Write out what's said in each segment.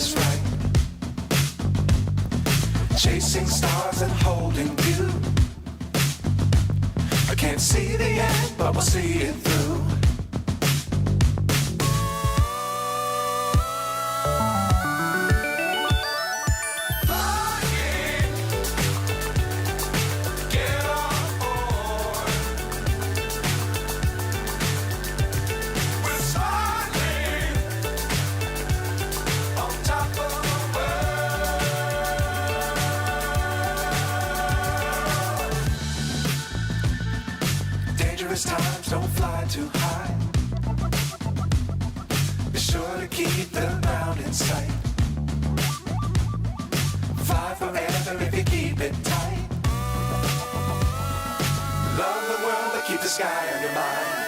is right. Chasing stars and holding you. I can't see the end, but we'll see it through. Times don't fly too high. Be sure to keep the ground in sight. Fly forever if you keep it tight. Love the world but keep the sky on your mind.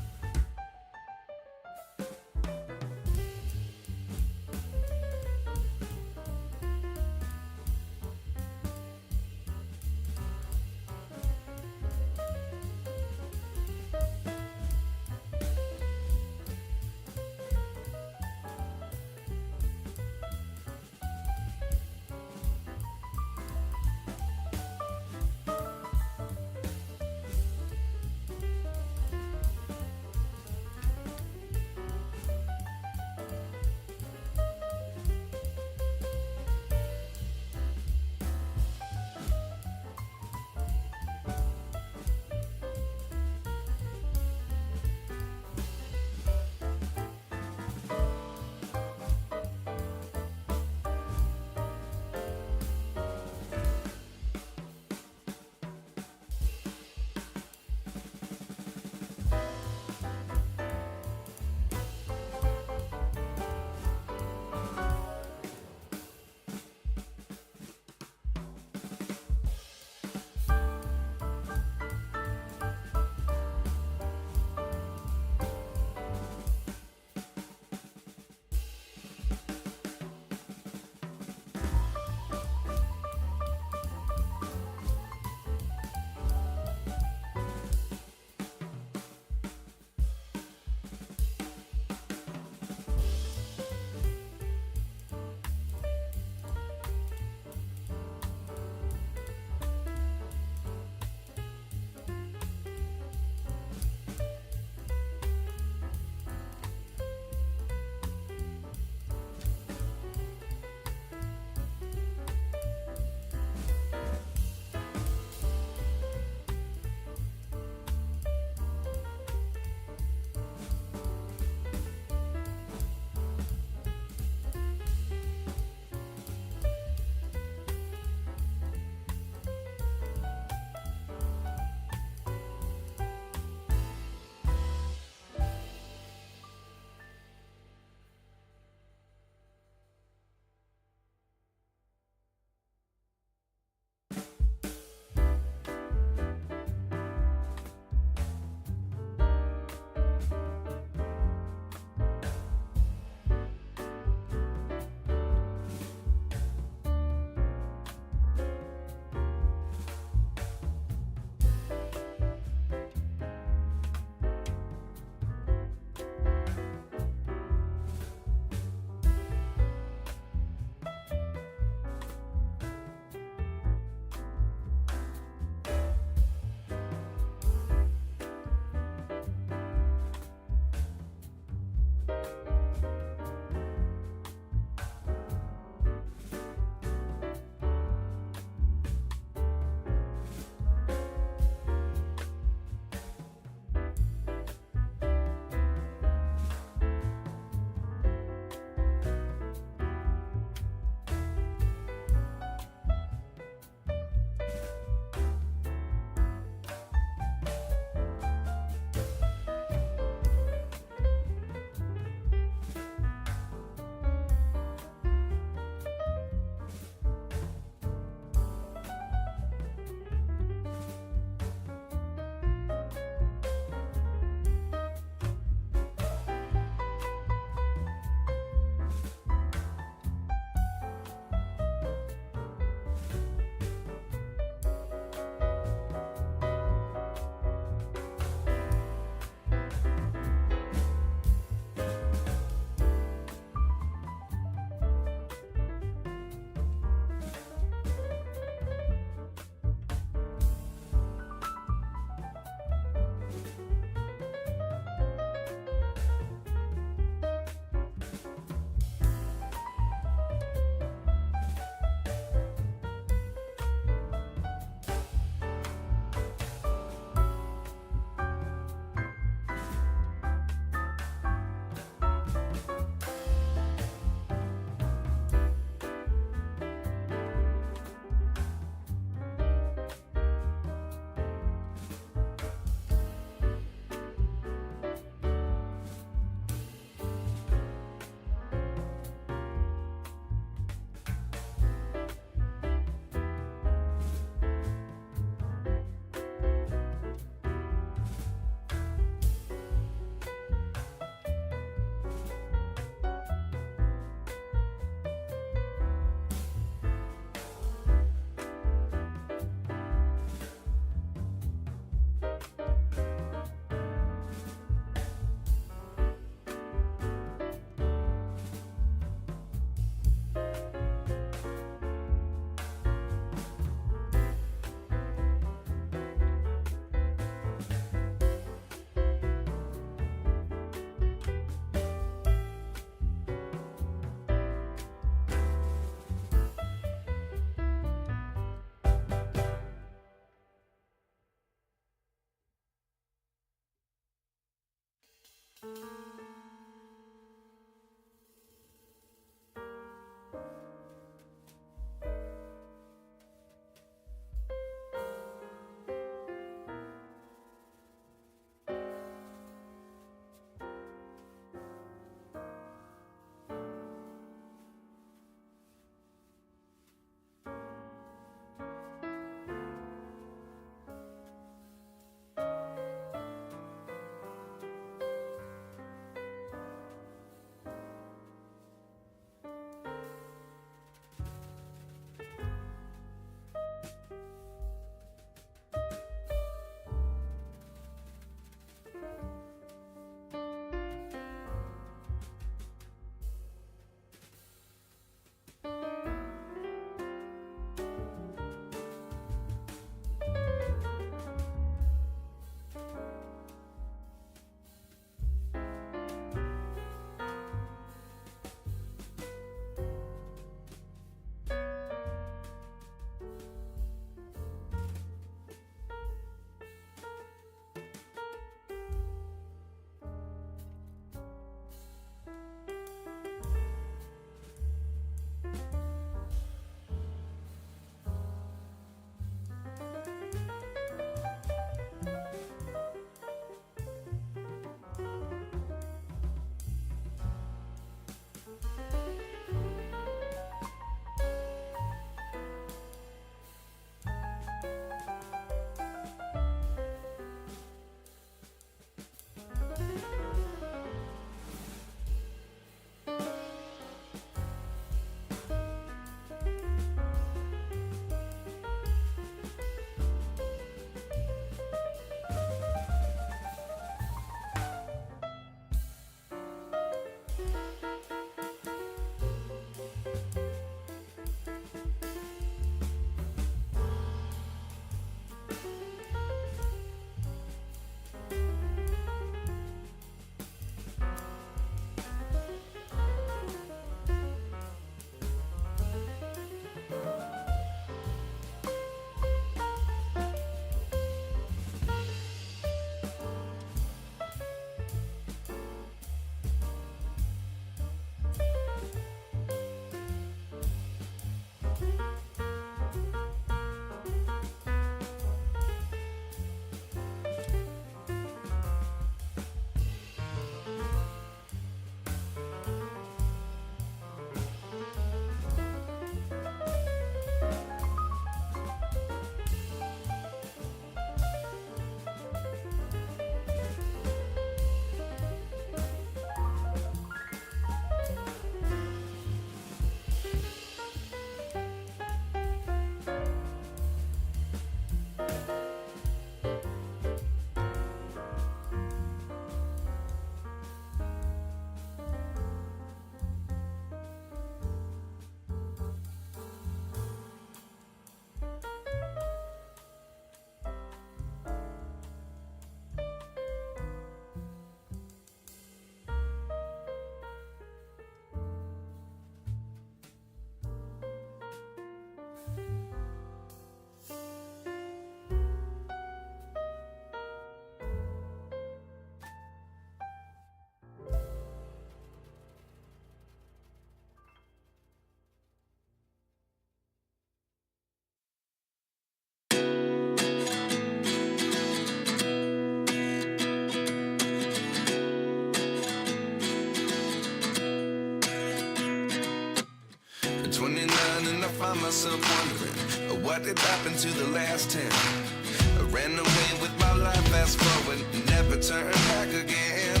29 and I find myself wondering what did happen to the last 10. I ran away with my life, fast forward, never turn back again.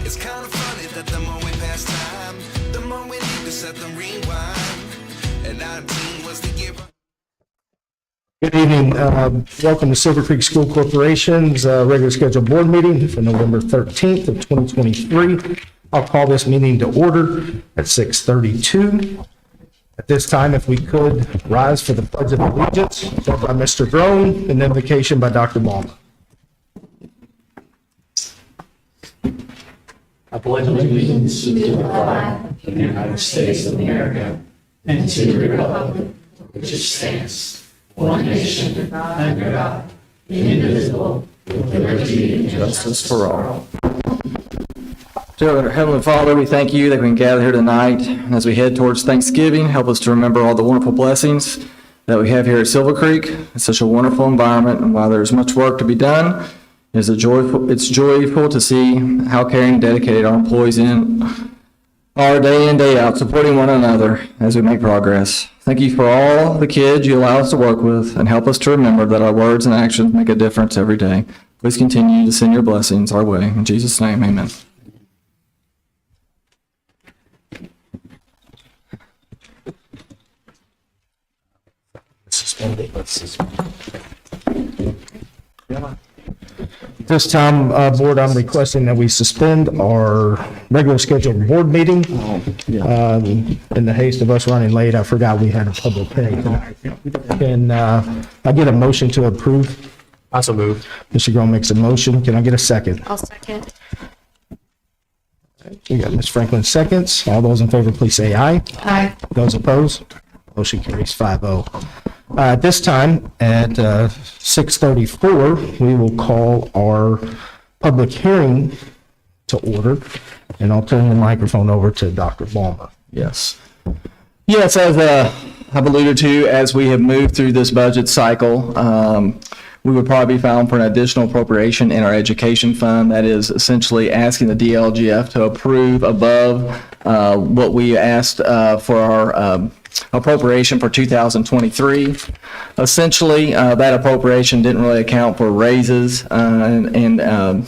It's kind of funny that the more we pass time, the more we need to set them rewind. And 19 was the year. Good evening. Welcome to Silver Creek School Corporation's regular scheduled board meeting for November 13th of 2023. I'll call this meeting to order at 6:32. At this time, if we could rise for the Pledge of Allegiance, led by Mr. Drone, and invocation by Dr. Malma. I pledge allegiance to the flag of the United States of America and to the republic which stands one nation under God, indivisible, with liberty and justice for all. Dear Heavenly Father, we thank you that we can gather here tonight. And as we head towards Thanksgiving, help us to remember all the wonderful blessings that we have here at Silver Creek. It's such a wonderful environment, and while there's much work to be done, it's joyful to see how caring and dedicated our employees are day in, day out, supporting one another as we make progress. Thank you for all the kids you allow us to work with, and help us to remember that our words and actions make a difference every day. Please continue to send your blessings our way. In Jesus' name, amen. This time, Board, I'm requesting that we suspend our regular scheduled board meeting. In the haste of us running late, I forgot we had a public hearing tonight. Can I get a motion to approve? Also move. Mr. Grohl makes a motion. Can I get a second? I'll second. We got Ms. Franklin seconds. All those in favor, please say aye. Aye. Those opposed? Motion carries 5-0. At this time, at 6:34, we will call our public hearing to order, and I'll turn the microphone over to Dr. Balmer. Yes. Yes, as I've alluded to, as we have moved through this budget cycle, we would probably be filing for an additional appropriation in our education fund. That is essentially asking the DLGF to approve above what we asked for our appropriation for 2023. Essentially, that appropriation didn't really account for raises and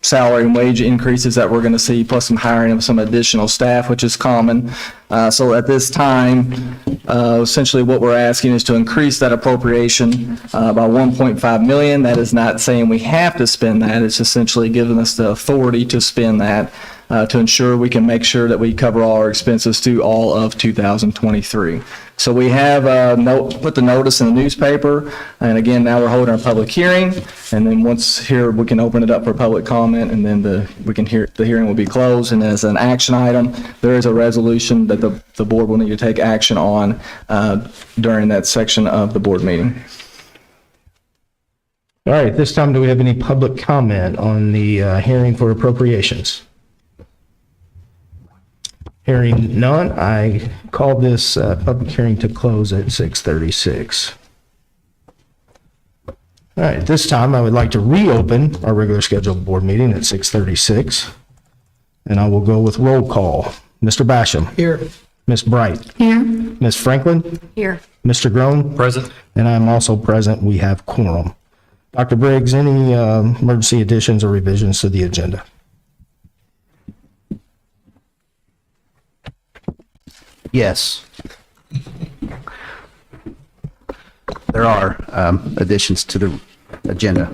salary and wage increases that we're going to see, plus some hiring of some additional staff, which is common. So at this time, essentially what we're asking is to increase that appropriation by 1.5 million. That is not saying we have to spend that. It's essentially giving us the authority to spend that to ensure we can make sure that we cover all our expenses through all of 2023. So we have put the notice in the newspaper, and again, now we're holding our public hearing, and then once here, we can open it up for public comment, and then the hearing will be closed. And as an action item, there is a resolution that the board will need to take action on during that section of the board meeting. All right, this time, do we have any public comment on the hearing for appropriations? Hearing none, I call this public hearing to close at 6:36. All right, this time I would like to reopen our regular scheduled board meeting at 6:36. And I will go with roll call. Mr. Basham. Here. Ms. Bright. Here. Ms. Franklin. Here. Mr. Groen. Present. And I'm also present. We have quorum. Dr. Briggs, any emergency additions or revisions to the agenda? Yes. There are additions to the agenda.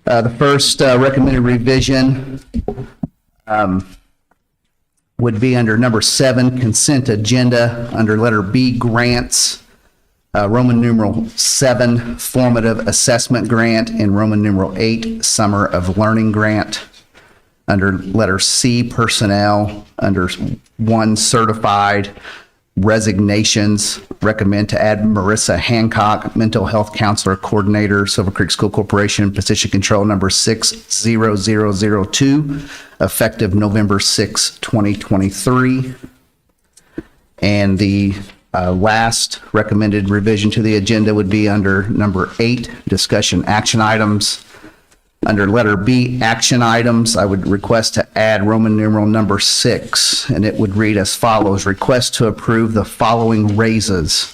The first recommended revision would be under number 7, consent agenda, under letter B, grants, Roman numeral 7, formative assessment grant, and Roman numeral 8, summer of learning grant. Under letter C, personnel, under 1, certified resignations, recommend to add Marissa Hancock, mental health counselor coordinator, Silver Creek School Corporation, position control number 60002, effective November 6, 2023. And the last recommended revision to the agenda would be under number 8, discussion action items. Under letter B, action items, I would request to add Roman numeral number 6, and it would read as follows: request to approve the following raises: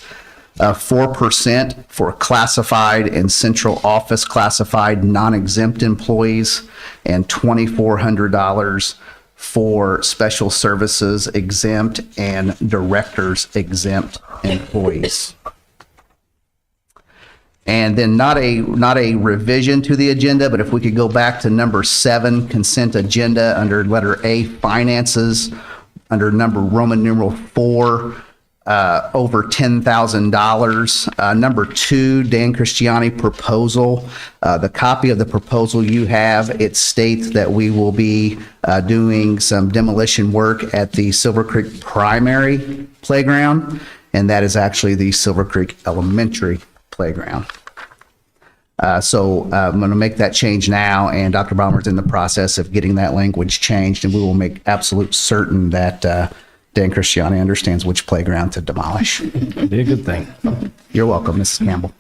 4% for classified and central office classified non-exempt employees, and $2,400 for special services exempt and directors exempt employees. And then not a revision to the agenda, but if we could go back to number 7, consent agenda, under letter A, finances, under number Roman numeral 4, over $10,000. Number 2, Dan Christiani proposal. The copy of the proposal you have, it states that we will be doing some demolition work at the Silver Creek primary playground, and that is actually the Silver Creek elementary playground. So I'm going to make that change now, and Dr. Baumer's in the process of getting that language changed, and we will make absolute certain that Dan Christiani understands which playground to demolish. Be a good thing. You're welcome, Mrs. Campbell.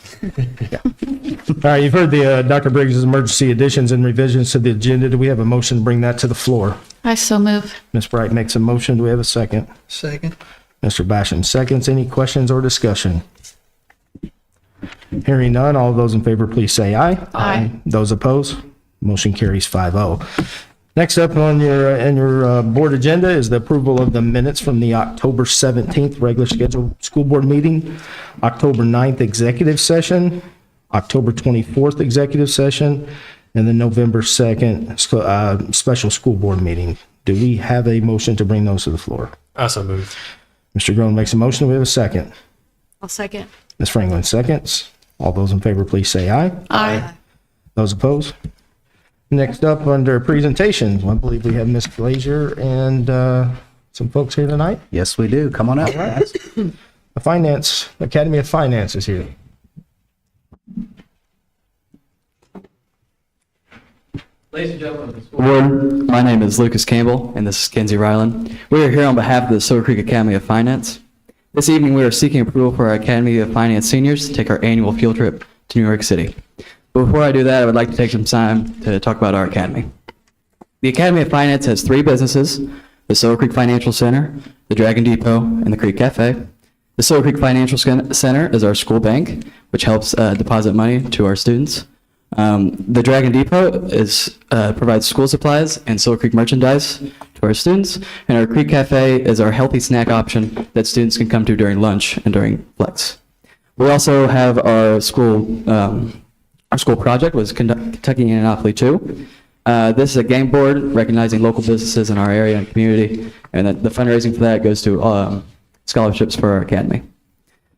All right, you've heard the Dr. Briggs' emergency additions and revisions to the agenda. Do we have a motion to bring that to the floor? I so move. Ms. Bright makes a motion. Do we have a second? Second. Mr. Basham seconds. Any questions or discussion? Hearing none, all those in favor, please say aye. Aye. Those opposed? Motion carries 5-0. Next up on your board agenda is the approval of the minutes from the October 17th regular scheduled school board meeting, October 9th executive session, October 24th executive session, and the November 2nd special school board meeting. Do we have a motion to bring those to the floor? Also moved. Mr. Groen makes a motion. Do we have a second? I'll second. Ms. Franklin seconds. All those in favor, please say aye. Aye. Those opposed? Next up, under presentations, I believe we have Ms. Glazier and some folks here tonight. Yes, we do. Come on up. The Academy of Finance is here. Ladies and gentlemen of the school board, my name is Lucas Campbell, and this is Kenzie Ryland. We are here on behalf of the Silver Creek Academy of Finance. This evening, we are seeking approval for our Academy of Finance seniors to take our annual field trip to New York City. But before I do that, I would like to take some time to talk about our academy. The Academy of Finance has 3 businesses: the Silver Creek Financial Center, the Dragon Depot, and the Creek Cafe. The Silver Creek Financial Center is our school bank, which helps deposit money to our students. The Dragon Depot provides school supplies and Silver Creek merchandise to our students, and our Creek Cafe is our healthy snack option that students can come to during lunch and during flex. We also have our school project was Kentucky Indianapolis 2. This is a game board recognizing local businesses in our area and community, and the fundraising for that goes to scholarships for our academy.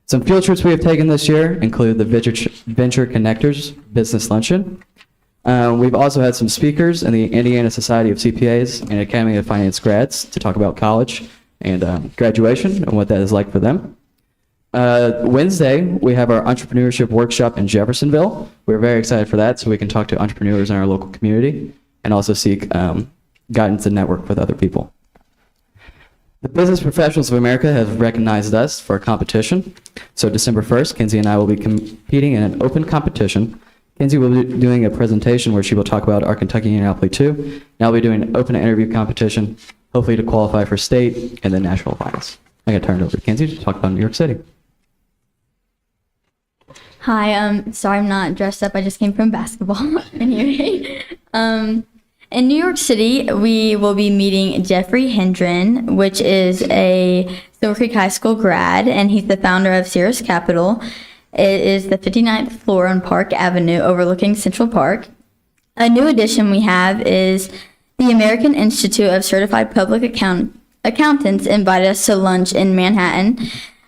Some field trips we have taken this year include the Venture Connectors Business Luncheon. We've also had some speakers in the Indiana Society of CPAs and Academy of Finance grads to talk about college and graduation and what that is like for them. Wednesday, we have our entrepreneurship workshop in Jeffersonville. We're very excited for that, so we can talk to entrepreneurs in our local community and also seek guidance and network with other people. The Business Professionals of America have recognized us for a competition. So December 1st, Kenzie and I will be competing in an open competition. Kenzie will be doing a presentation where she will talk about our Kentucky Indianapolis 2. And I'll be doing an open interview competition, hopefully to qualify for state and then national finals. I'm going to turn it over to Kenzie to talk about New York City. Hi, sorry I'm not dressed up. I just came from basketball. Anyway, in New York City, we will be meeting Jeffrey Hendren, which is a Silver Creek High School grad, and he's the founder of Cirrus Capital. It is the 59th floor on Park Avenue overlooking Central Park. A new addition we have is the American Institute of Certified Public Accountants invited us to lunch in Manhattan.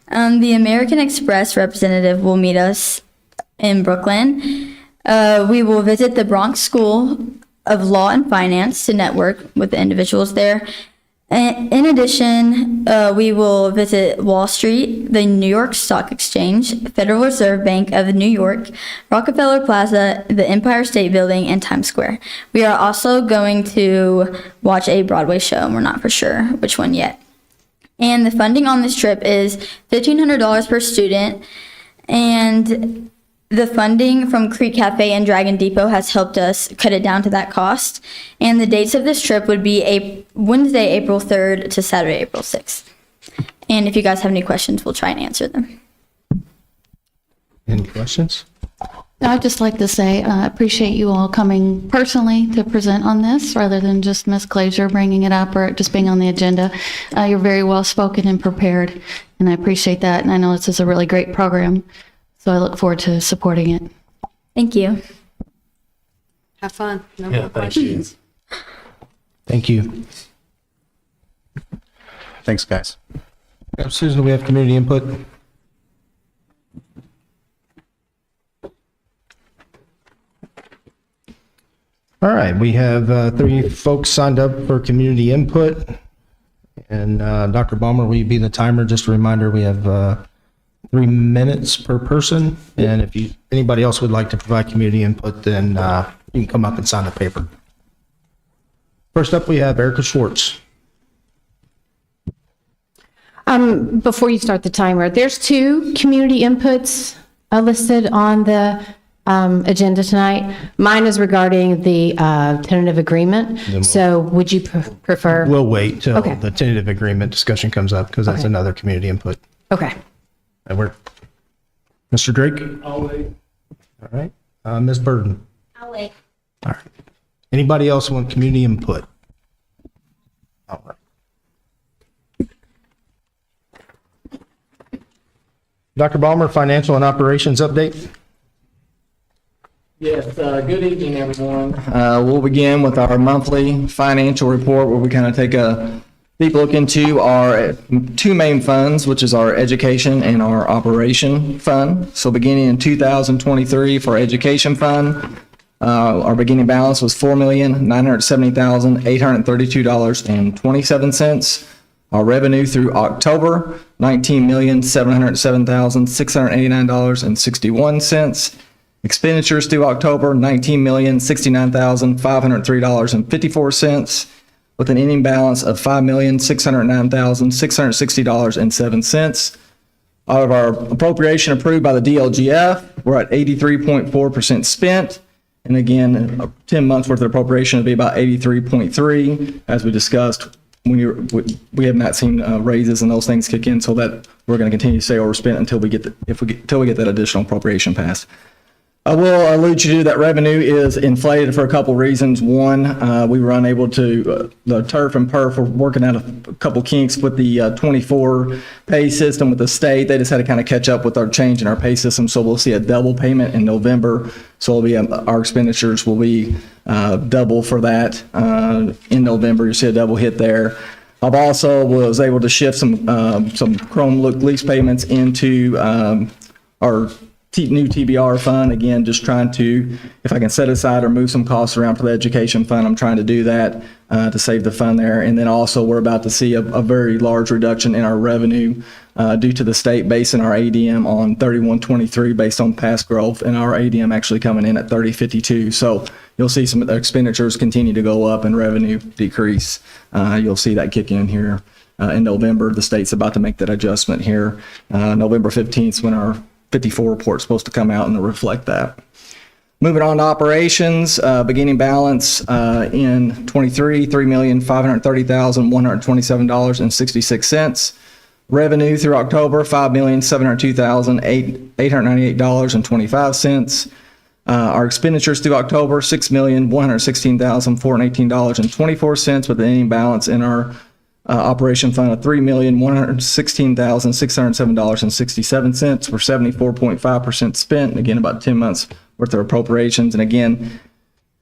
The American Express representative will meet us in Brooklyn. We will visit the Bronx School of Law and Finance to network with the individuals there. In addition, we will visit Wall Street, the New York Stock Exchange, Federal Reserve Bank of New York, Rockefeller Plaza, the Empire State Building, and Times Square. We are also going to watch a Broadway show, and we're not for sure which one yet. And the funding on this trip is $1,500 per student, and the funding from Creek Cafe and Dragon Depot has helped us cut it down to that cost. And the dates of this trip would be Wednesday, April 3rd to Saturday, April 6th. And if you guys have any questions, we'll try and answer them. Any questions? I'd just like to say I appreciate you all coming personally to present on this rather than just Ms. Glazier bringing it up or it just being on the agenda. You're very well spoken and prepared, and I appreciate that. And I know this is a really great program, so I look forward to supporting it. Thank you. Have fun. No Yeah, more thank you. questions. Thank you. Thanks, guys. Susan, do we have community input? All right, we have 3 folks signed up for community input. And Dr. Baumer, will you be the timer? Just a reminder, we have 3 minutes per person. And if anybody else would like to provide community input, then you can come up and sign the paper. First up, we have Erica Schwartz. Before you start the timer, there's 2 community inputs listed on the agenda tonight. Mine is regarding the tentative agreement. So would you prefer? We'll wait till Okay. the tentative agreement discussion comes up because that's Okay. another community input. Okay. Mr. Drake? I'll wait. All right. Ms. Burden? I'll wait. All right. Anybody else want community input? All right. Dr. Ballmer, financial and operations update? Yes, good evening, everyone. We'll begin with our monthly financial report where we kind of take a deep look into our 2 main funds, which is our education and our operation fund. So beginning in 2023 for our education fund, our beginning balance was $4,970,832.27. Our revenue through October, $19,707,689.61. Expenditures through October, $19,069,503.54, with an ending balance of $5,609,660.07. Out of our appropriation approved by the DLGF, we're at 83.4% spent. And again, 10 months worth of appropriation would be about 83.3. As we discussed, we have not seen raises and those things kick in, so that we're going to continue to stay overspent until we get that additional appropriation passed. I will allude you to that revenue is inflated for a couple reasons. One, we were unable to, the turf and perf were working out a couple kinks with the 24 pay system with the state. They just had to kind of catch up with our change in our pay system. So we'll see a double payment in November. So it'll be, our expenditures will be double for that in November. You'll see a double hit there. I've also was able to shift some Chromebook lease payments into our new TBR fund. Again, just trying to, if I can set aside or move some costs around for the education fund, I'm trying to do that to save the fund there. And then also we're about to see a very large reduction in our revenue due to the state basing our ADM on 3123 based on past growth, and our ADM actually coming in at 3052. So you'll see some of the expenditures continue to go up and revenue decrease. You'll see that kick in here in November. The state's about to make that adjustment here. November 15th is when our 54 report supposed to come out and reflect that. Moving on to operations, beginning balance in 23, $3,530,127.66. Revenue through October, $5,702,898.25. Our expenditures through October, $6,116,418.24, with an ending balance in our operation fund of $3,116,607.67. We're 74.5% spent. Again, about 10 months worth of appropriations. And again,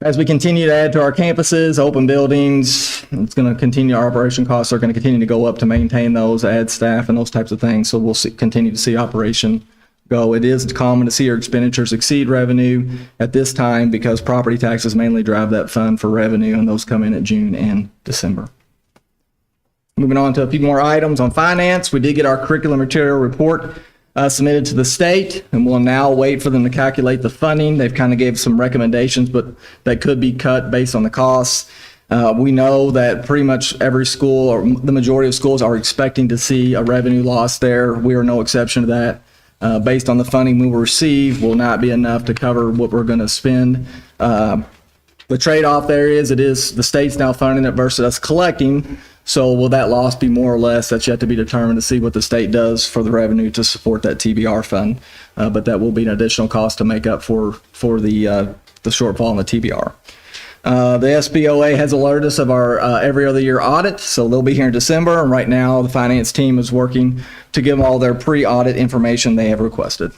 as we continue to add to our campuses, open buildings, it's going to continue. Our operation costs are going to continue to go up to maintain those, add staff, and those types of things. So we'll continue to see operation go. It is common to see our expenditures exceed revenue at this time because property taxes mainly drive that fund for revenue, and those come in at June and December. Moving on to a few more items on finance. We did get our curriculum material report submitted to the state, and we'll now wait for them to calculate the funding. They've kind of gave some recommendations, but that could be cut based on the costs. We know that pretty much every school, or the majority of schools, are expecting to see a revenue loss there. We are no exception to that. Based on the funding we will receive, will not be enough to cover what we're going to spend. The trade-off there is the state's now funding it versus us collecting. So will that loss be more or less? That's yet to be determined to see what the state does for the revenue to support that TBR fund. But that will be an additional cost to make up for the shortfall in the TBR. The SBOA has alerted us of our every other year audit, so they'll be here in December. And right now, the finance team is working to give them all their pre-audit information they have requested.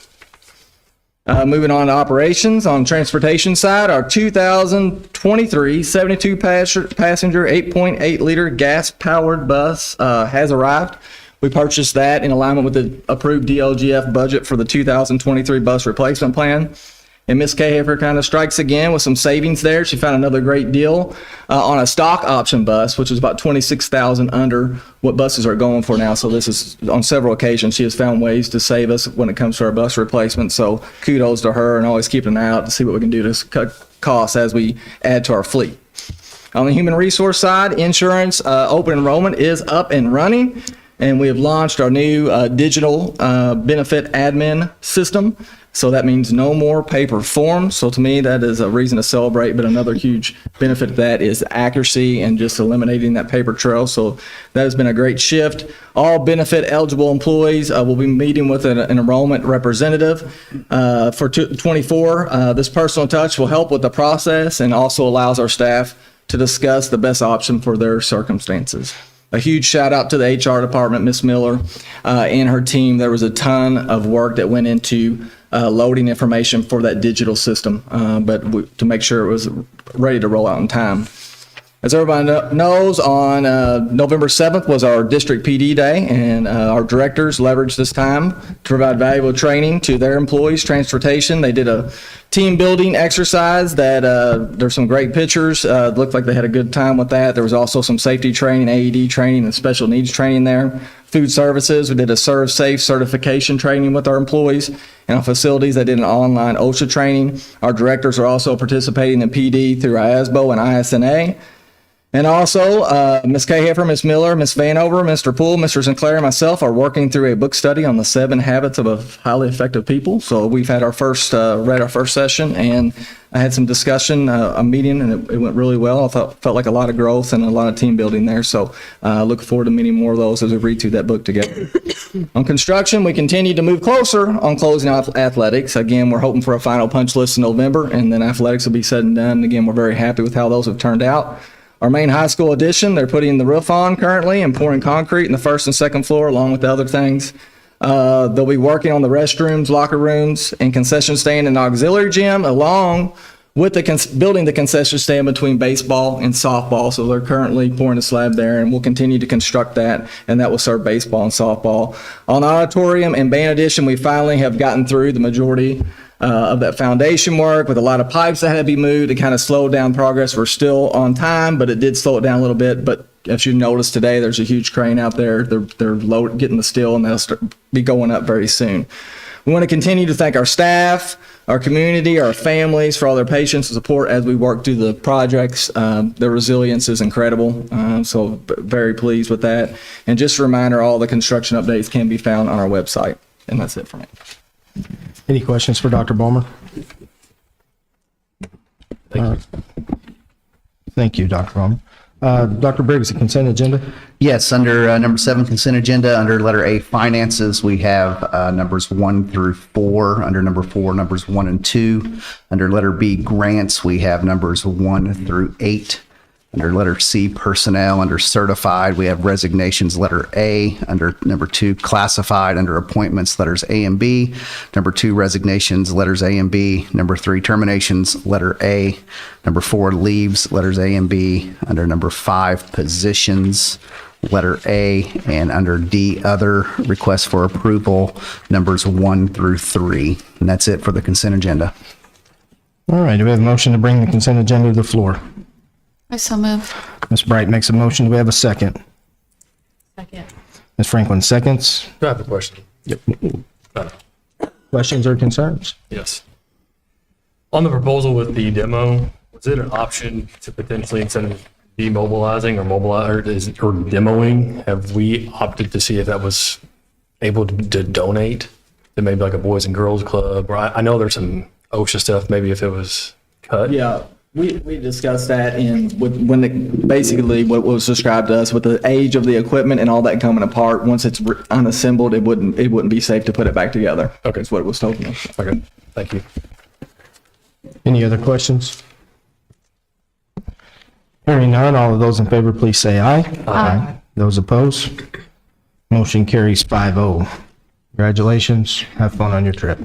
Moving on to operations, on transportation side, our 2023 72 passenger 8.8 liter gas powered bus has arrived. We purchased that in alignment with the approved DLGF budget for the 2023 bus replacement plan. And Ms. Cahafer kind of strikes again with some savings there. She found another great deal on a stock option bus, which was about $26,000 under what buses are going for now. So this is on several occasions she has found ways to save us when it comes to our bus replacement. So kudos to her, and always keeping an eye out to see what we can do to cut costs as we add to our fleet. On the human resource side, insurance open enrollment is up and running, and we have launched our new digital benefit admin system. So that means no more paper forms. So to me, that is a reason to celebrate, but another huge benefit of that is accuracy and just eliminating that paper trail. So that has been a great shift. All benefit eligible employees will be meeting with an enrollment representative for 24. This personal touch will help with the process and also allows our staff to discuss the best option for their circumstances. A huge shout out to the HR department, Ms. Miller, and her team. There was a ton of work that went into loading information for that digital system, to make sure it was ready to roll out in time. As everybody knows, on November 7th was our district PD day, and our directors leveraged this time to provide valuable training to their employees, transportation. They did a team building exercise that there's some great pictures. Looked like they had a good time with that. There was also some safety training, AED training, and special needs training there. Food services, we did a Serve Safe certification training with our employees. And on facilities, they did an online OSHA training. Our directors are also participating in PD through IASBO and ISNA. And also, Ms. Cahafer, Ms. Miller, Ms. Vanover, Mr. Poole, Mr. Sinclair, and myself are working through a book study on the 7 habits of highly effective people. So we've had our first, read our first session, and I had some discussion, a meeting, and it went really well. I felt like a lot of growth and a lot of team building there. So I look forward to meeting more of those as we read through that book together. On construction, we continue to move closer on closing out athletics. Again, we're hoping for a final punch list in November, and then athletics will be said and done. Again, we're very happy with how those have turned out. Our main high school addition, they're putting the roof on currently and pouring concrete in the first and second floor along with the other things. They'll be working on the restrooms, locker rooms, and concession stand and auxiliary gym, along with building the concession stand between baseball and softball. So they're currently pouring a slab there, and we'll continue to construct that, and that will serve baseball and softball. On the auditorium and band addition, we finally have gotten through the majority of that foundation work with a lot of pipes that had to be moved. It kind of slowed down progress. We're still on time, but it did slow it down a little bit. But as you noticed today, there's a huge crane out there. They're getting the steel, and that'll be going up very soon. We want to continue to thank our staff, our community, our families for all their patience and support as we work through the projects. Their resilience is incredible, so very pleased with that. And just a reminder, all the construction updates can be found on our website. And that's it for me. Any questions for Dr. Bowman? Thank you, Dr. Bowman. Dr. Briggs, the consent agenda? Yes, under number 7 consent agenda, under letter A finances, we have numbers 1 through 4. Under number 4, numbers 1 and 2. Under letter B grants, we have numbers 1 through 8. Under letter C personnel, under certified, we have resignations, letter A. Under number 2 classified, under appointments, letters A and B. Number 2 resignations, letters A and B. Number 3 terminations, letter A. Number 4 leaves, letters A and B. Under number 5 positions, letter A. And under D other, requests for approval, numbers 1 through 3. And that's it for the consent agenda. All right, do we have a motion to bring the consent agenda to the floor? I so move. Ms. Bright makes a motion. Do we have a second? Second. Ms. Franklin seconds. I have a question. Questions or concerns? Yes. On the proposal with the demo, was it an option to potentially, instead of demobilizing or demoing, have we opted to see if that was able to donate to maybe like a Boys and Girls Club? Or I know there's some OSHA stuff, maybe if it was cut. Yeah, we discussed that basically what was described to us with the age of the equipment and all that coming apart. Once it's unassembled, it wouldn't be safe to put it back together. Okay. That's what it was told me. Okay, thank you. Any other questions? Hearing none, all of those in favor, please say aye. Aye. Those opposed? Motion carries 5-0. Congratulations. Have fun on your trip.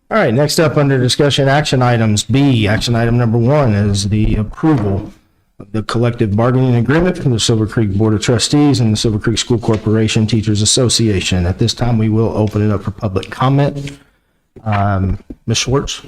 All right, next up under discussion action items, B, action item number 1 is the approval of the collective bargaining agreement from the Silver Creek Board of Trustees and the Silver Creek School Corporation Teachers Association. At this time, we will open it up for public comment. Ms. Schwartz?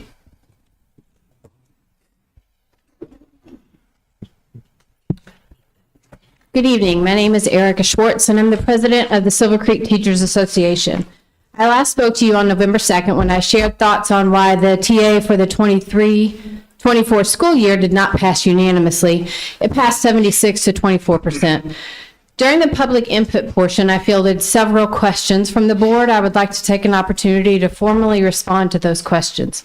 Good evening. My name is Erica Schwartz, and I'm the president of the Silver Creek Teachers Association. I last spoke to you on November 2nd when I shared thoughts on why the TA for the 23-24 school year did not pass unanimously. It passed 76 to 24%. During the public input portion, I fielded several questions from the board. I would like to take an opportunity to formally respond to those questions.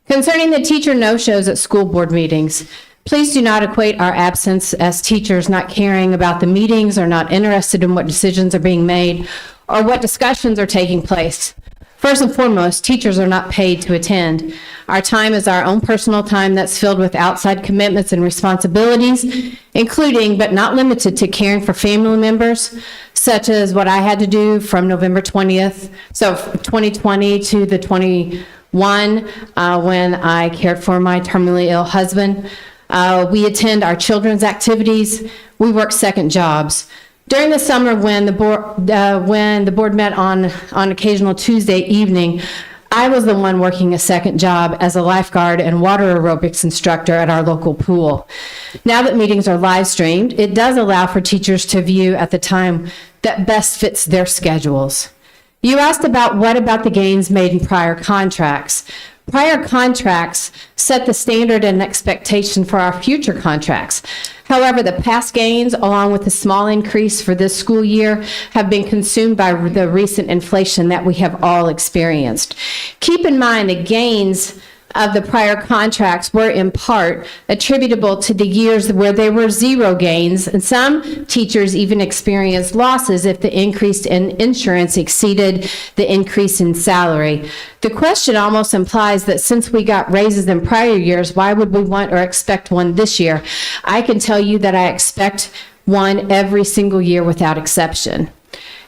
Concerning the teacher no-shows at school board meetings, please do not equate our absence as teachers not caring about the meetings or not interested in what decisions are being made or what discussions are taking place. First and foremost, teachers are not paid to attend. Our time is our own personal time that's filled with outside commitments and responsibilities, including but not limited to caring for family members, such as what I had to do from November 20th, so 2020 to the 21, when I cared for my terminally ill husband. We attend our children's activities. We work second jobs. During the summer, when the board met on occasional Tuesday evening, I was the one working a second job as a lifeguard and water aerobics instructor at our local pool. Now that meetings are live streamed, it does allow for teachers to view at the time that best fits their schedules. You asked about what about the gains made in prior contracts. Prior contracts set the standard and expectation for our future contracts. However, the past gains, along with the small increase for this school year, have been consumed by the recent inflation that we have all experienced. Keep in mind the gains of the prior contracts were in part attributable to the years where there were zero gains, and some teachers even experienced losses if the increase in insurance exceeded the increase in salary. The question almost implies that since we got raises in prior years, why would we want or expect one this year? I can tell you that I expect one every single year without exception.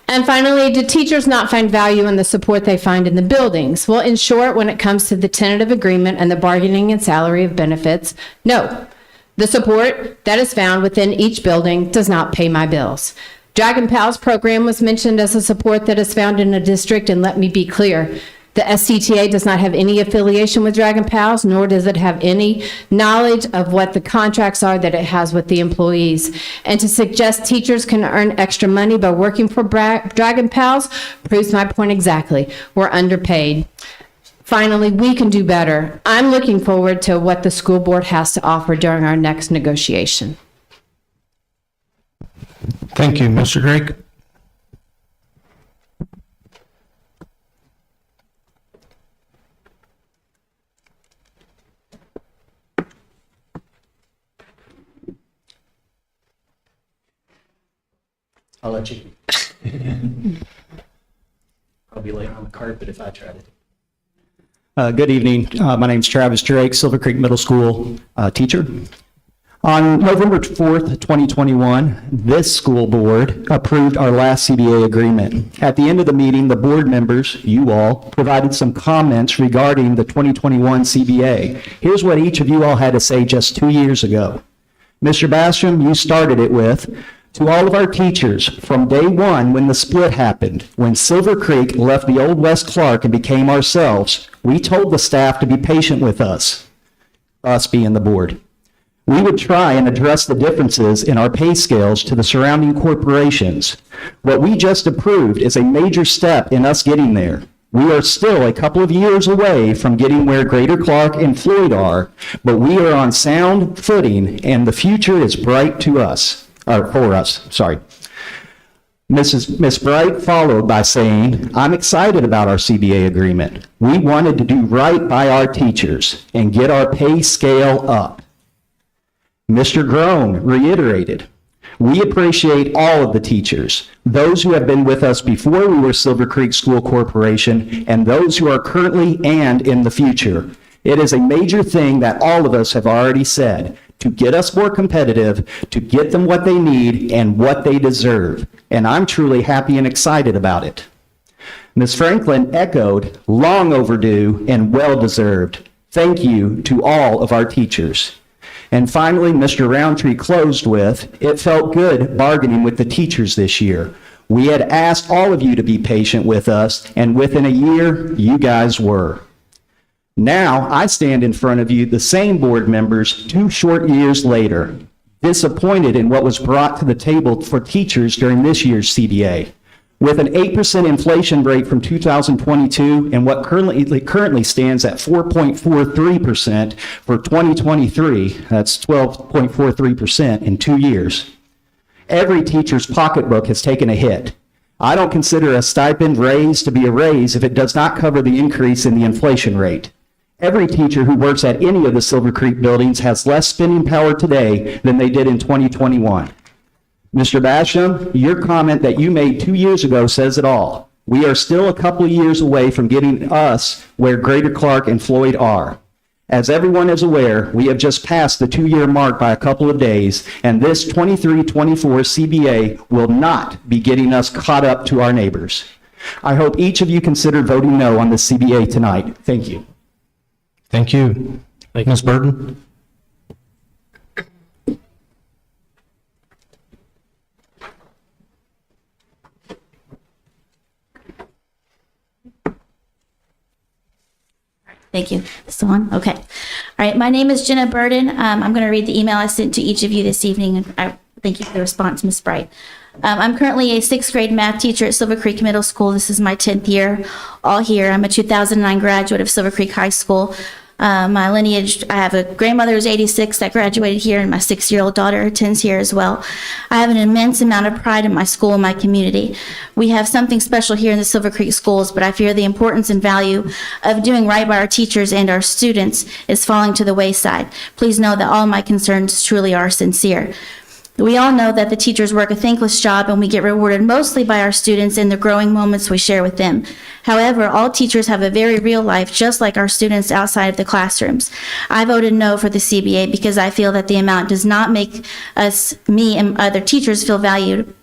And finally, do teachers not find value in the support they find in the buildings? Well, in short, when it comes to the tentative agreement and the bargaining and salary of benefits, no. The support that is found within each building does not pay my bills. Dragon Pals program was mentioned as a support that is found in a district, and let me be clear, the SCTA does not have any affiliation with Dragon Pals, nor does it have any knowledge of what the contracts are that it has with the employees. And to suggest teachers can earn extra money by working for Dragon Pals proves my point exactly. We're underpaid. Finally, we can do better. I'm looking forward to what the school board has to offer during our next negotiation. Thank you, Mr. Drake. I'll let you. I'll be laying on the carpet if I try to. Good evening. My name's Travis Drake, Silver Creek Middle School teacher. On November 4th, 2021, this school board approved our last CBA agreement. At the end of the meeting, the board members, you all, provided some comments regarding the 2021 CBA. Here's what each of you all had to say just 2 years ago. Mr. Bastrom, you started it with, to all of our teachers, from day one when the split happened, when Silver Creek left the old West Clark and became ourselves, we told the staff to be patient with us being the board. We would try and address the differences in our pay scales to the surrounding corporations. What we just approved is a major step in us getting there. We are still a couple of years away from getting where Greater Clark and Floyd are, but we are on sound footing and the future is bright to us. For us, sorry. Miss Bright followed by saying, I'm excited about our CBA agreement. We wanted to do right by our teachers and get our pay scale up. Mr. Groen reiterated, we appreciate all of the teachers, those who have been with us before we were Silver Creek School Corporation and those who are currently and in the future. It is a major thing that all of us have already said, to get us more competitive, to get them what they need and what they deserve. And I'm truly happy and excited about it. Ms. Franklin echoed, long overdue and well-deserved. Thank you to all of our teachers. And finally, Mr. Roundtree closed with, it felt good bargaining with the teachers this year. We had asked all of you to be patient with us, and within a year, you guys were. Now, I stand in front of you, the same board members, 2 short years later, disappointed in what was brought to the table for teachers during this year's CBA. With an 8% inflation rate from 2022 and what currently stands at 4.43% for 2023, that's 12.43% in 2 years. Every teacher's pocketbook has taken a hit. I don't consider a stipend raise to be a raise if it does not cover the increase in the inflation rate. Every teacher who works at any of the Silver Creek buildings has less spending power today than they did in 2021. Mr. Basham, your comment that you made 2 years ago says it all. We are still a couple of years away from getting us where Greater Clark and Floyd are. As everyone is aware, we have just passed the 2-year mark by a couple of days, and this 23-24 CBA will not be getting us caught up to our neighbors. I hope each of you consider voting no on the CBA tonight. Thank you. Thank you. Ms. Burton? Thank you. Still on? Okay. All right. My name is Jenna Burden. I'm going to read the email I sent to each of you this evening. I thank you for the response, Ms. Bright. I'm currently a 6th grade math teacher at Silver Creek Middle School. This is my 10th year all here. I'm a 2009 graduate of Silver Creek High School. My lineage, I have a grandmother who's 86 that graduated here, and my 6-year-old daughter attends here as well. I have an immense amount of pride in my school and my community. We have something special here in the Silver Creek schools, but I fear the importance and value of doing right by our teachers and our students is falling to the wayside. Please know that all my concerns truly are sincere. We all know that the teachers work a thankless job, and we get rewarded mostly by our students in the growing moments we share with them. However, all teachers have a very real life, just like our students outside of the classrooms. I voted no for the CBA because I feel that the amount does not make me and other teachers feel valued.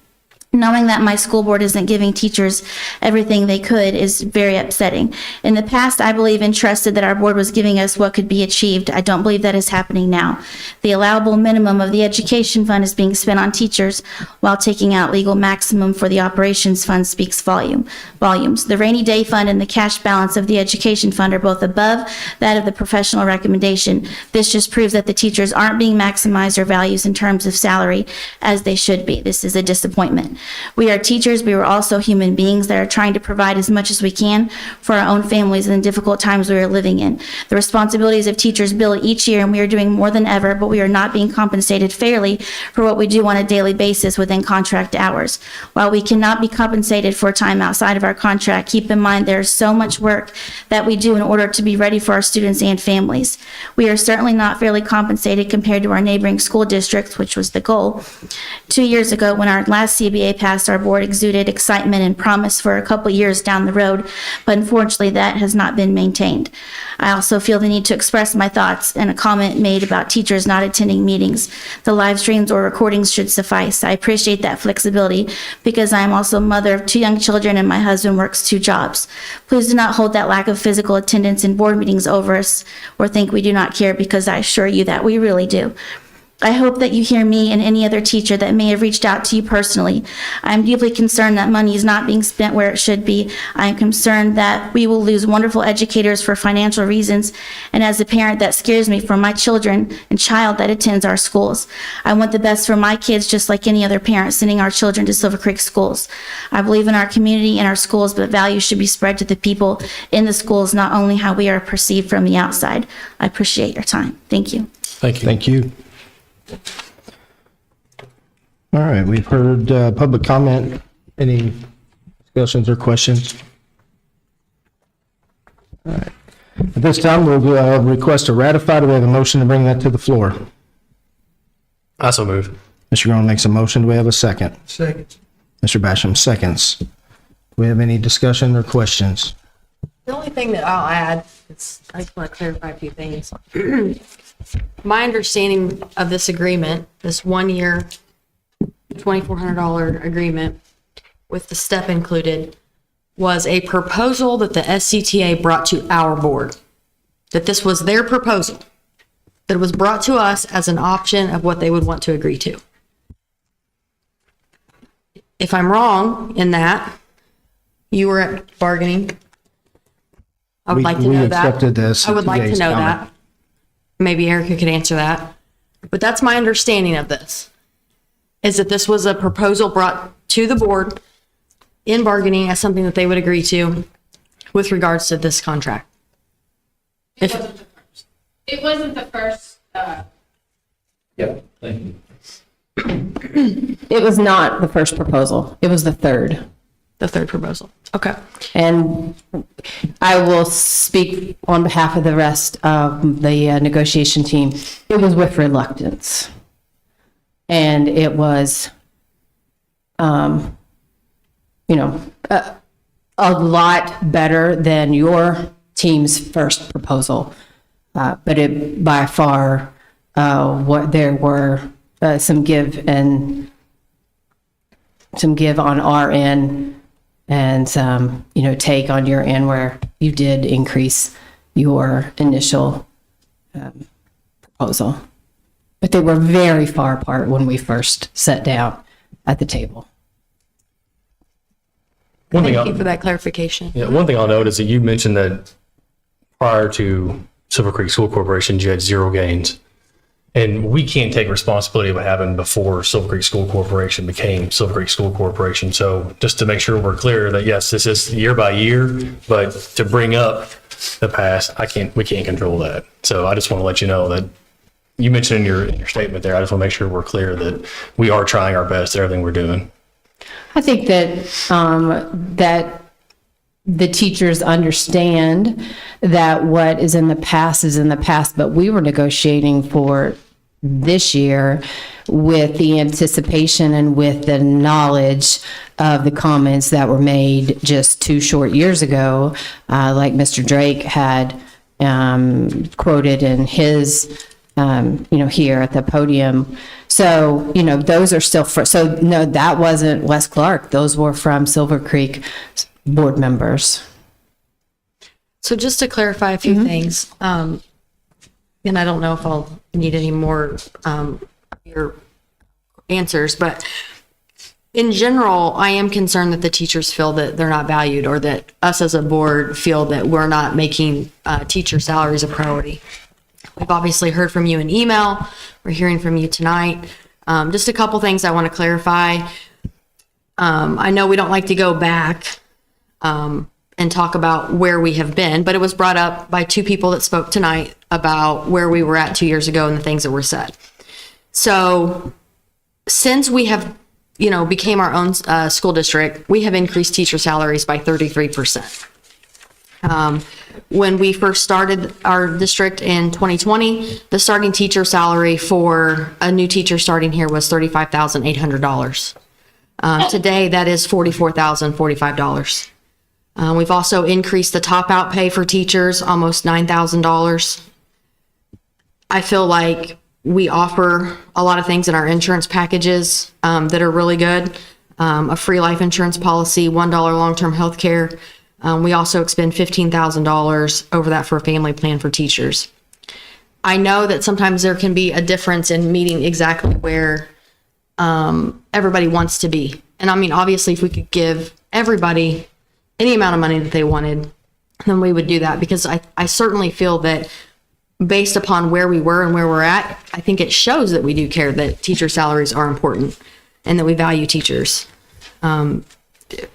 Knowing that my school board isn't giving teachers everything they could is very upsetting. In the past, I believe and trusted that our board was giving us what could be achieved. I don't believe that is happening now. The allowable minimum of the education fund is being spent on teachers while taking out legal maximum for the operations fund speaks volumes. The rainy day fund and the cash balance of the education fund are both above that of the professional recommendation. This just proves that the teachers aren't being maximized or values in terms of salary as they should be. This is a disappointment. We are teachers, but we're also human beings that are trying to provide as much as we can for our own families in the difficult times we are living in. The responsibilities of teachers build each year, and we are doing more than ever, but we are not being compensated fairly for what we do on a daily basis within contract hours. While we cannot be compensated for time outside of our contract, keep in mind there is so much work that we do in order to be ready for our students and families. We are certainly not fairly compensated compared to our neighboring school districts, which was the goal. 2 years ago, when our last CBA passed, our board exuded excitement and promise for a couple years down the road, but unfortunately that has not been maintained. I also feel the need to express my thoughts in a comment made about teachers not attending meetings. The live streams or recordings should suffice. I appreciate that flexibility because I am also a mother of 2 young children and my husband works 2 jobs. Please do not hold that lack of physical attendance in board meetings over us or think we do not care, because I assure you that we really do. I hope that you hear me and any other teacher that may have reached out to you personally. I'm deeply concerned that money is not being spent where it should be. I am concerned that we will lose wonderful educators for financial reasons, and as a parent, that scares me for my children and child that attends our schools. I want the best for my kids just like any other parent sending our children to Silver Creek schools. I believe in our community and our schools, but values should be spread to the people in the schools, not only how we are perceived from the outside. I appreciate your time. Thank you. Thank you. Thank you. All right, we've heard public comment. Any discussions or questions? All right. At this time, we'll request to ratify. Do we have a motion to bring that to the floor? I so move. Mr. Groen makes a motion. Do we have a second? Second. Mr. Basham seconds. Do we have any discussion or questions? The only thing that I'll add is I just want to clarify a few things. My understanding of this agreement, this 1-year, $2,400 agreement with the step included, was a proposal that the SCTA brought to our board. That this was their proposal. That it was brought to us as an option of what they would want to agree to. If I'm wrong in that, you were at bargaining, I would like to We know that. accepted the I would like to CTA's know comment. that. Maybe Erica could answer that. But that's my understanding of this, is that this was a proposal brought to the board in bargaining as something that they would agree to with regards to this contract. If, It wasn't the first. Yeah, thank you. It was not the first proposal. It was the third. the third proposal. Okay. And I will speak on behalf of the rest of the negotiation team. It was with reluctance. And it was, a lot better than your team's first proposal. But it by far, there were some give on our end and some, take on your end where you did increase your initial proposal. But they were very far apart when we first sat down at the table. Thank you for that clarification. Yeah, one thing I'll note is that you mentioned that prior to Silver Creek School Corporation, you had zero gains. And we can't take responsibility of what happened before Silver Creek School Corporation became Silver Creek School Corporation. So just to make sure we're clear that yes, this is year by year, but to bring up the past, we can't control that. So I just want to let you know that you mentioned in your statement there, I just want to make sure we're clear that we are trying our best at everything we're doing. I think that that the teachers understand that what is in the past is in the past, but we were negotiating for this year with the anticipation and with the knowledge of the comments that were made just 2 short years ago, like Mr. Drake had quoted in his here at the podium. So, those are still, so no, that wasn't Wes Clark. Those were from Silver Creek board members. So just to clarify a few things, and I don't know if I'll need any more your answers, but in general, I am concerned that the teachers feel that they're not valued, or that us as a board feel that we're not making teacher salaries a priority. We've obviously heard from you in email. We're hearing from you tonight. Just a couple things I want to clarify. I know we don't like to go back and talk about where we have been, but it was brought up by 2 people that spoke tonight about where we were at 2 years ago and the things that were said. So since we have, became our own school district, we have increased teacher salaries by 33%. When we first started our district in 2020, the starting teacher salary for a new teacher starting here was $35,800. Today, that is $44,045. We've also increased the top out pay for teachers, almost $9,000. I feel like we offer a lot of things in our insurance packages that are really good. A free life insurance policy, $1 long-term health care. We also expend $15,000 over that for a family plan for teachers. I know that sometimes there can be a difference in meeting exactly where everybody wants to be. And I mean, obviously, if we could give everybody any amount of money that they wanted, then we would do that, because I certainly feel that based upon where we were and where we're at, I think it shows that we do care that teacher salaries are important and that we value teachers.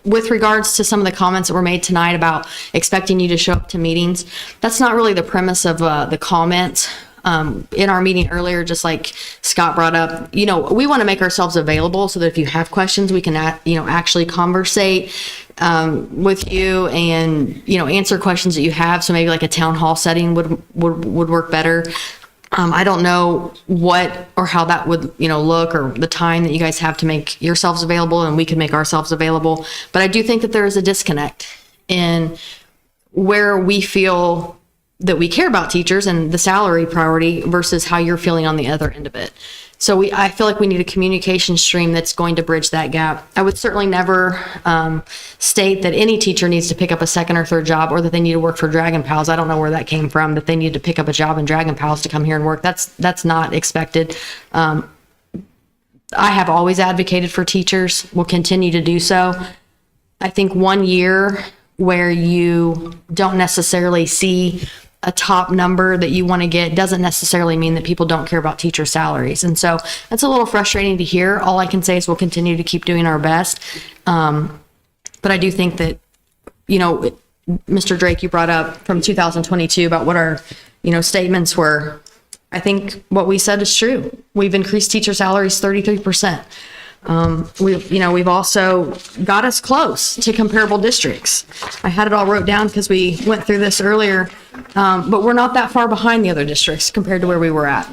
With regards to some of the comments that were made tonight about expecting you to show up to meetings, that's not really the premise of the comments. In our meeting earlier, just like Scott brought up, we want to make ourselves available so that if you have questions, we can, actually conversate with you and, answer questions that you have. So maybe like a town hall setting would work better. I don't know what or how that would, look, or the time that you guys have to make yourselves available and we can make ourselves available. But I do think that there is a disconnect in where we feel that we care about teachers and the salary priority versus how you're feeling on the other end of it. So I feel like we need a communication stream that's going to bridge that gap. I would certainly never state that any teacher needs to pick up a second or third job, or that they need to work for Dragon Pals. I don't know where that came from, that they need to pick up a job in Dragon Pals to come here and work. That's not expected. I have always advocated for teachers, will continue to do so. I think 1 year where you don't necessarily see a top number that you want to get doesn't necessarily mean that people don't care about teacher salaries. And so that's a little frustrating to hear. All I can say is we'll continue to keep doing our best. But I do think that, you know, Mr. Drake, you brought up from 2022 about what our, you know, statements were. I think what we said is true. We've increased teacher salaries 33%. We've also got us close to comparable districts. I had it all wrote down because we went through this earlier, but we're not that far behind the other districts compared to where we were at.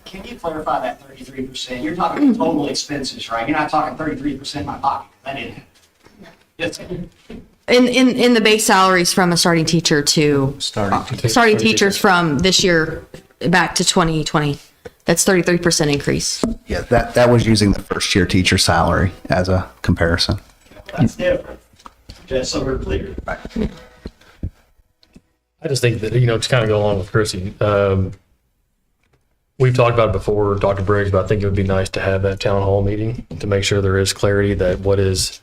Can you clarify that 33%? You're talking total expenses, right? You're not talking 33% in my pocket. That didn't happen. Yes. In the base salaries from a starting teacher to starting teachers from this year back to 2020. That's 33% increase. Yeah, that was using the first year teacher salary as a comparison. That's different. Just so we're clear. I just think that, you know, to kind of go along with Chrissy, we've talked about it before, Dr. Briggs, but I think it would be nice to have that town hall meeting to make sure there is clarity that what is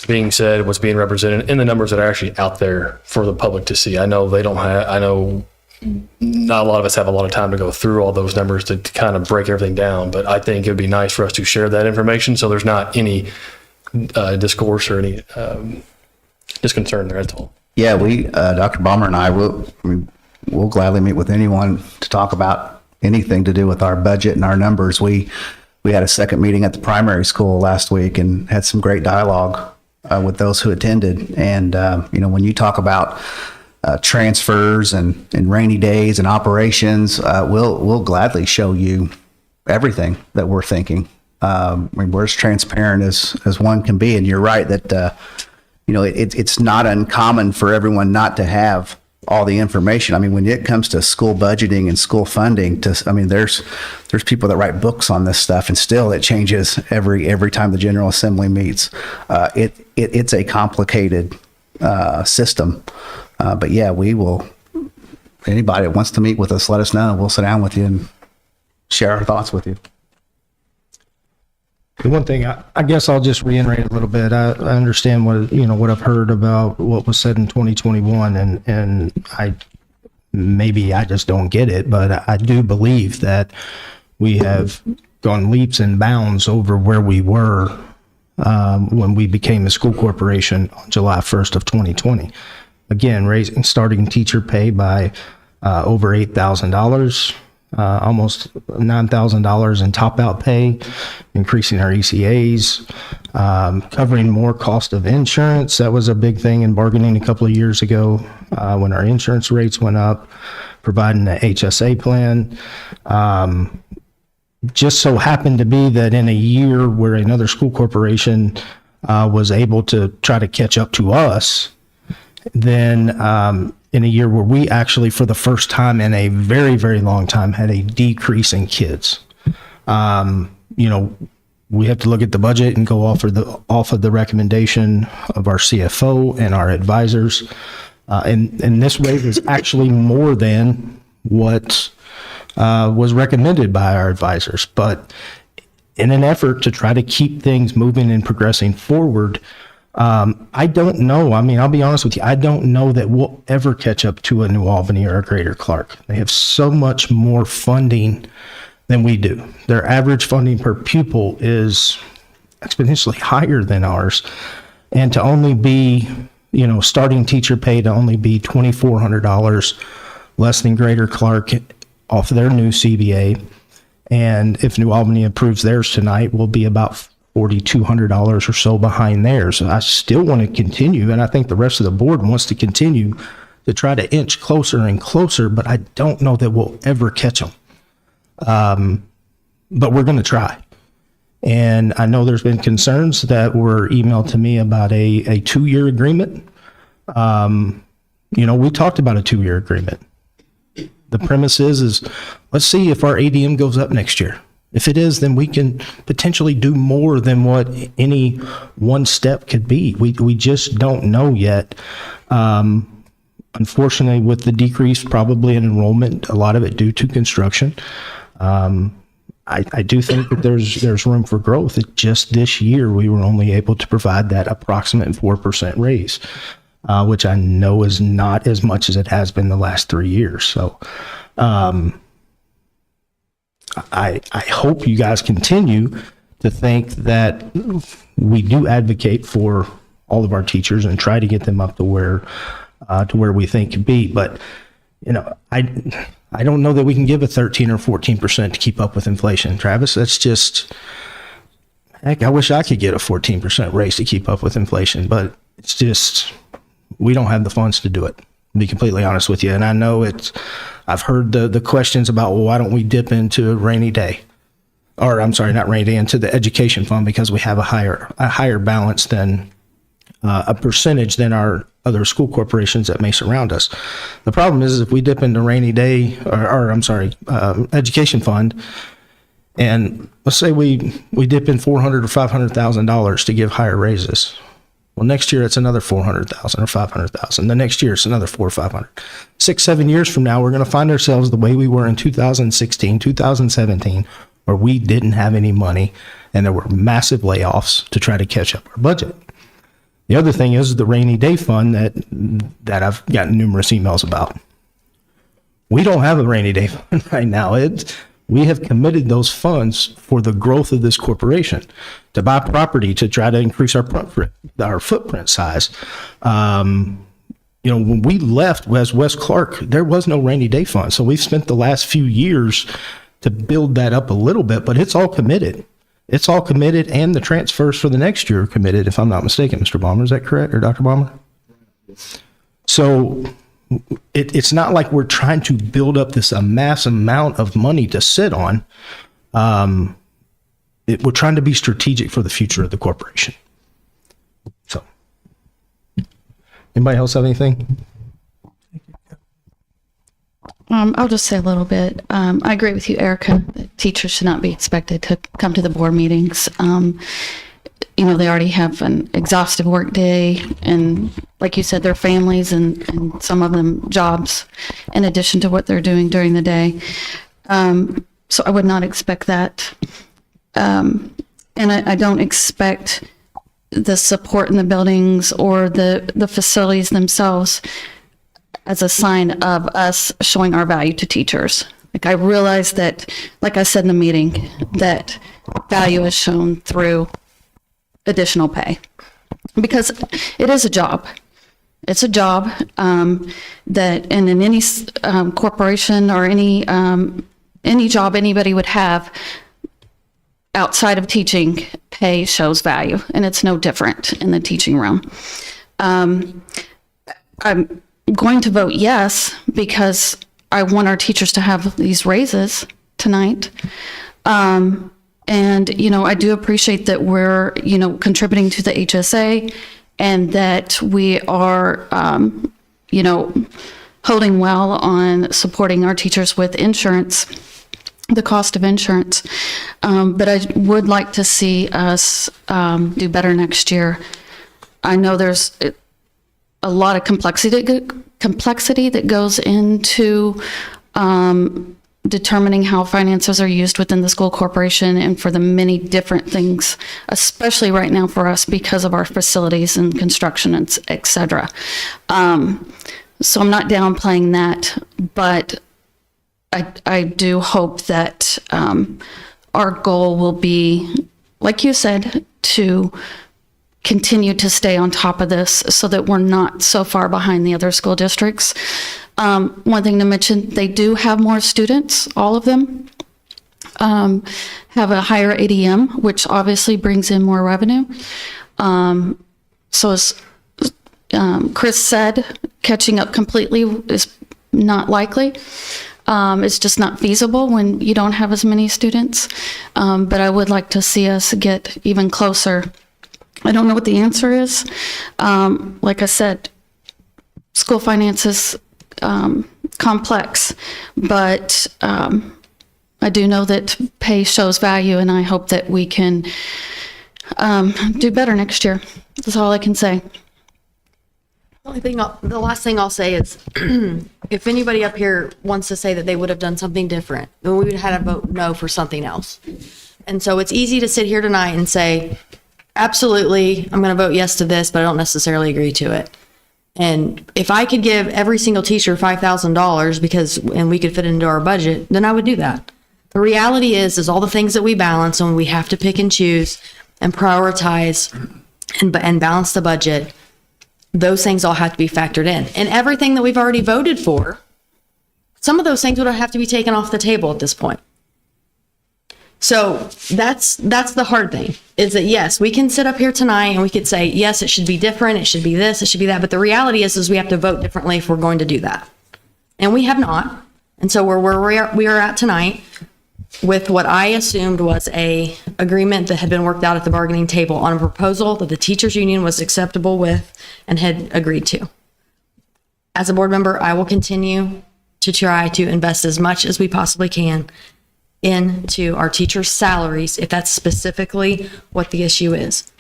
being said, what's being represented, and the numbers that are actually out there for the public to see. I know not a lot of us have a lot of time to go through all those numbers to kind of break everything down, but I think it would be nice for us to share that information so there's not any discourse or any disconcern there at all. Yeah, Dr. Balmer and I we'll gladly meet with anyone to talk about anything to do with our budget and our numbers. We had a second meeting at the primary school last week and had some great dialogue with those who attended. And when you talk about transfers and rainy days and operations, we'll gladly show you everything that we're thinking. We're as transparent as one can be. And you're right that it's not uncommon for everyone not to have all the information. I mean, when it comes to school budgeting and school funding, there's people that write books on this stuff, and still it changes every time the General Assembly meets. It's a complicated system. But yeah, we will, anybody that wants to meet with us, let us know. We'll sit down with you and share our thoughts with you. The one thing, I guess I'll just reiterate a little bit. I understand what I've heard about what was said in 2021, and I just don't get it, but I do believe that we have gone leaps and bounds over where we were when we became a school corporation on July 1st of 2020. Again, raising starting teacher pay by over $8,000, almost $9,000 in top-out pay, increasing our ECAs, covering more cost of insurance. That was a big thing in bargaining a couple of years ago when our insurance rates went up, providing an HSA plan. Just so happened to be that in a year where another school corporation was able to try to catch up to us, then in a year where we actually, for the first time in a very, very long time, had a decrease in kids. We have to look at the budget and go off of the recommendation of our CFO and our advisors. And this rate is actually more than what was recommended by our advisors. But in an effort to try to keep things moving and progressing forward, I don't know. I mean, I'll be honest with you. I don't know that we'll ever catch up to a New Albany or a Greater Clark. They have so much more funding than we do. Their average funding per pupil is exponentially higher than ours. And to only be, starting teacher pay to only be $2,400 less than Greater Clark off of their new CBA. And if New Albany approves theirs tonight, we'll be about $4,200 or so behind theirs. I still want to continue, and I think the rest of the board wants to continue to try to inch closer and closer, but I don't know that we'll ever catch them. But we're going to try. And I know there's been concerns that were emailed to me about a 2-year agreement. We talked about a 2-year agreement. The premise is let's see if our ADM goes up next year. If it is, then we can potentially do more than what any one step could be. We just don't know yet. Unfortunately, with the decrease probably in enrollment, a lot of it due to construction, I do think that there's room for growth. Just this year, we were only able to provide that approximate 4% raise. which I know is not as much as it has been the last 3 years. So I hope you guys continue to think that we do advocate for all of our teachers and try to get them up to where we think could be. But, you know, I don't know that we can give a 13 or 14% to keep up with inflation, Travis. That's just, heck, I wish I could get a 14% raise to keep up with inflation, but it's just, we don't have the funds to do it, to be completely honest with you. And I know I've heard the questions about, well, why don't we dip into a rainy day? Or I'm sorry, not rainy day, into the education fund, because we have a higher balance than a percentage than our other school corporations that may surround us. The problem is if we dip into rainy day, education fund, and let's say we dip in $400,000 or $500,000 to give higher raises. Well, next year it's another $400,000 or $500,000. The next year it's another $400,000 or $500,000. 6-7 years from now, we're going to find ourselves the way we were in 2016, 2017, where we didn't have any money and there were massive layoffs to try to catch up our budget. The other thing is the rainy day fund that I've gotten numerous emails about. We don't have a rainy day fund right now. We have committed those funds for the growth of this corporation, to buy property, to try to increase our footprint size. When we left as West Clark, there was no rainy day fund. So we've spent the last few years to build that up a little bit, but it's all committed. It's all committed, and the transfers for the next year are committed, if I'm not mistaken, Mr. Balmer. Is that correct, or Dr. Balmer? So it's not like we're trying to build up this mass amount of money to sit on. We're trying to be strategic for the future of the corporation. So, anybody else have anything? I'll just say a little bit. I agree with you, Erica, that teachers should not be expected to come to the board meetings. They already have an exhaustive work day, and like you said, their families and some of them jobs in addition to what they're doing during the day. So I would not expect that. And I don't expect the support in the buildings or the facilities themselves as a sign of us showing our value to teachers. Like, I realize that, like I said in the meeting, that value is shown through additional pay, because it is a job. It's a job that, and in any corporation or any job anybody would have outside of teaching, pay shows value, and it's no different in the teaching realm. I'm going to vote yes because I want our teachers to have these raises tonight. And, I do appreciate that we're, contributing to the HSA, and that we are, holding well on supporting our teachers with insurance, the cost of insurance. But I would like to see us do better next year. I know there's a lot of complexity that goes into determining how finances are used within the school corporation, and for the many different things, especially right now for us because of our facilities and construction, and et cetera. So I'm not downplaying that, but I do hope that our goal will be, like you said, to continue to stay on top of this so that we're not so far behind the other school districts. One thing to mention, they do have more students, all of them have a higher ADM, which obviously brings in more revenue. So as Chris said, catching up completely is not likely. It's just not feasible when you don't have as many students. But I would like to see us get even closer. I don't know what the answer is. Like I said, school finance is complex, but I do know that pay shows value, and I hope that we can do better next year. That's all I can say. The last thing I'll say is, if anybody up here wants to say that they would have done something different, then we would have had to vote no for something else. And so it's easy to sit here tonight and say, absolutely, I'm going to vote yes to this, but I don't necessarily agree to it. And if I could give every single teacher $5,000 and we could fit it into our budget, then I would do that. The reality is all the things that we balance and we have to pick and choose and prioritize and balance the budget, those things all have to be factored in. And everything that we've already voted for, some of those things would have to be taken off the table at this point. So that's the hard thing, is that yes, we can sit up here tonight and we could say, yes, it should be different, it should be this, it should be that. But the reality is we have to vote differently if we're going to do that. And we have not. And so where we are at tonight with what I assumed was a agreement that had been worked out at the bargaining table on a proposal that the teachers union was acceptable with and had agreed to. As a board member, I will continue to try to invest as much as we possibly can into our teachers' salaries, if that's specifically what the issue is.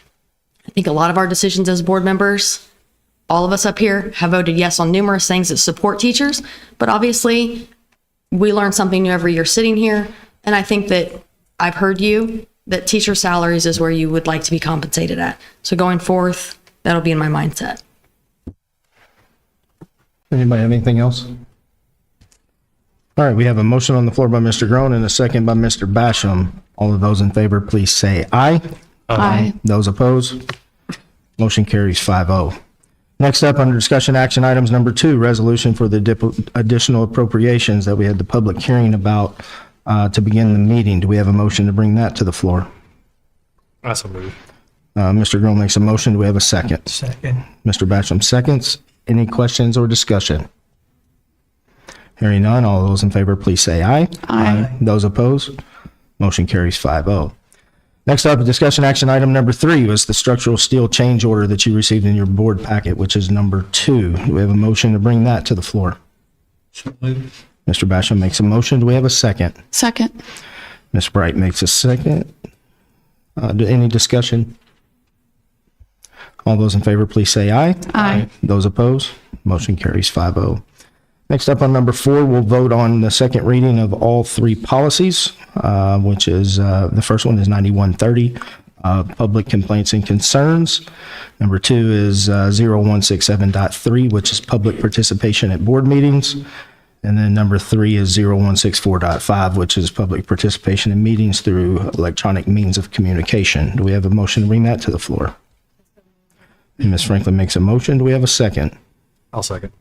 I think a lot of our decisions as board members, all of us up here have voted yes on numerous things that support teachers, but obviously we learn something new every year sitting here. And I think that I've heard you, that teacher salaries is where you would like to be compensated at. So going forth, that'll be in my mindset. Anybody have anything else? All right, we have a motion on the floor by Mr. Groen and a second by Mr. Basham. All of those in favor, please say aye. Aye. Those opposed? Motion carries 5-0. Next up, under discussion action items number 2, resolution for the additional appropriations that we had the public hearing about to begin the meeting. Do we have a motion to bring that to the floor? I so move. Mr. Groen makes a motion. Do we have a second? Second. Mr. Basham seconds. Any questions or discussion? Hearing none, all those in favor, please say aye. Aye. Those opposed? Motion carries 5-0. Next up, discussion action item number 3 was the structural steel change order that you received in your board packet, which is number 2. Do we have a motion to bring that to the floor? So moved. Mr. Basham makes a motion. Do we have a second? Second. Ms. Bright makes a second. Any discussion? All those in favor, please say aye. Aye. Those opposed? Motion carries 5-0. Next up on number 4, we'll vote on the second reading of all 3 policies, which is, the first one is 9130, public complaints and concerns. Number 2 is 0167.3, which is public participation at board meetings. And then number 3 is 0164.5, which is public participation in meetings through electronic means of communication. Do we have a motion to bring that to the floor? And Ms. Franklin makes a motion. Do we have a second? I'll second.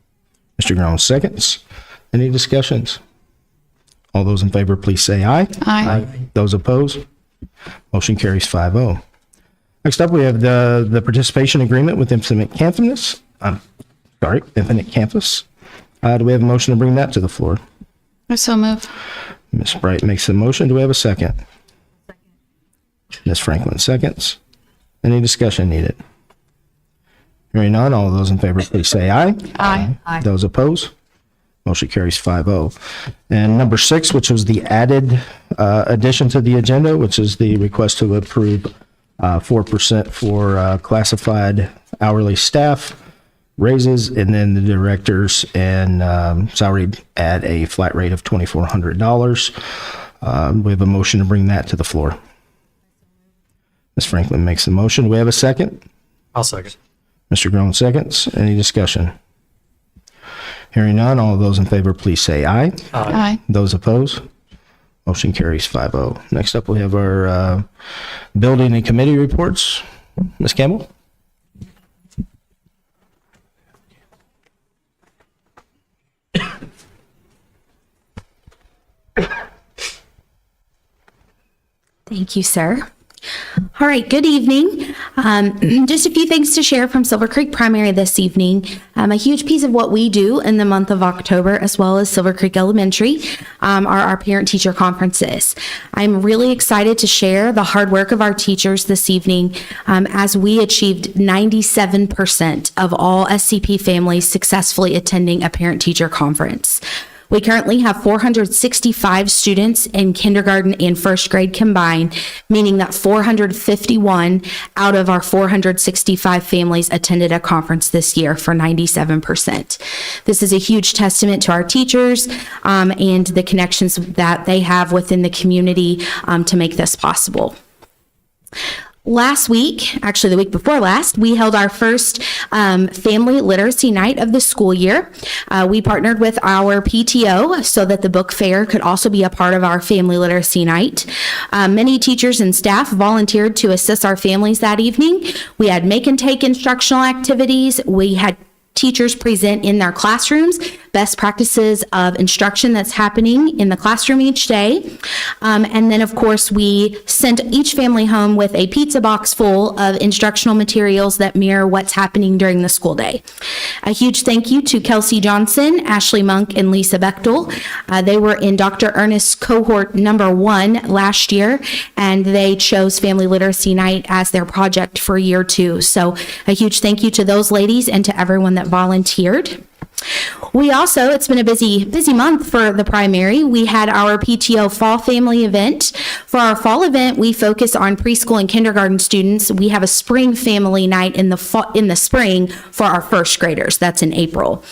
Mr. Groen seconds. Any discussions? All those in favor, please say aye. Aye. Those opposed? Motion carries 5-0. Next up, we have the participation agreement with Infinite Campus. Infinite Campus. Do we have a motion to bring that to the floor? I so move. Ms. Bright makes a motion. Do we have a second? Ms. Franklin seconds. Any discussion needed? Hearing none, all of those in favor, please say aye. Aye. Aye. Those opposed? Motion carries 5-0. And number 6, which was the added addition to the agenda, which is the request to approve 4% for classified hourly staff raises, and then the directors and salary add a flat rate of $2,400. We have a motion to bring that to the floor. Ms. Franklin makes the motion. Do we have a second? I'll second. Mr. Groen seconds. Any discussion? Hearing none, all of those in favor, please say aye. Aye. Those opposed? Motion carries 5-0. Next up, we have our building and committee reports. Ms. Campbell? Thank you, sir. All right, good evening. Just a few things to share from Silver Creek Primary this evening. A huge piece of what we do in the month of October, as well as Silver Creek Elementary, are our parent-teacher conferences. I'm really excited to share the hard work of our teachers this evening as we achieved 97% of all SCP families successfully attending a parent-teacher conference. We currently have 465 students in kindergarten and first grade combined, meaning that 451 out of our 465 families attended a conference this year for 97%. This is a huge testament to our teachers and the connections that they have within the community to make this possible. Last week, actually the week before last, we held our first family literacy night of the school year. We partnered with our PTO so that the book fair could also be a part of our family literacy night. Many teachers and staff volunteered to assist our families that evening. We had make and take instructional activities. We had teachers present in their classrooms best practices of instruction that's happening in the classroom each day. And then, of course, we sent each family home with a pizza box full of instructional materials that mirror what's happening during the school day. A huge thank you to Kelsey Johnson, Ashley Monk, and Lisa Bechtel. They were in Dr. Ernest's cohort number 1 last year, and they chose Family Literacy Night as their project for year 2. So a huge thank you to those ladies and to everyone that volunteered. We also, it's been a busy month for the primary. We had our PTO Fall Family event. For our fall event, we focus on preschool and kindergarten students. We have a spring family night in the spring for our first graders. That's in April.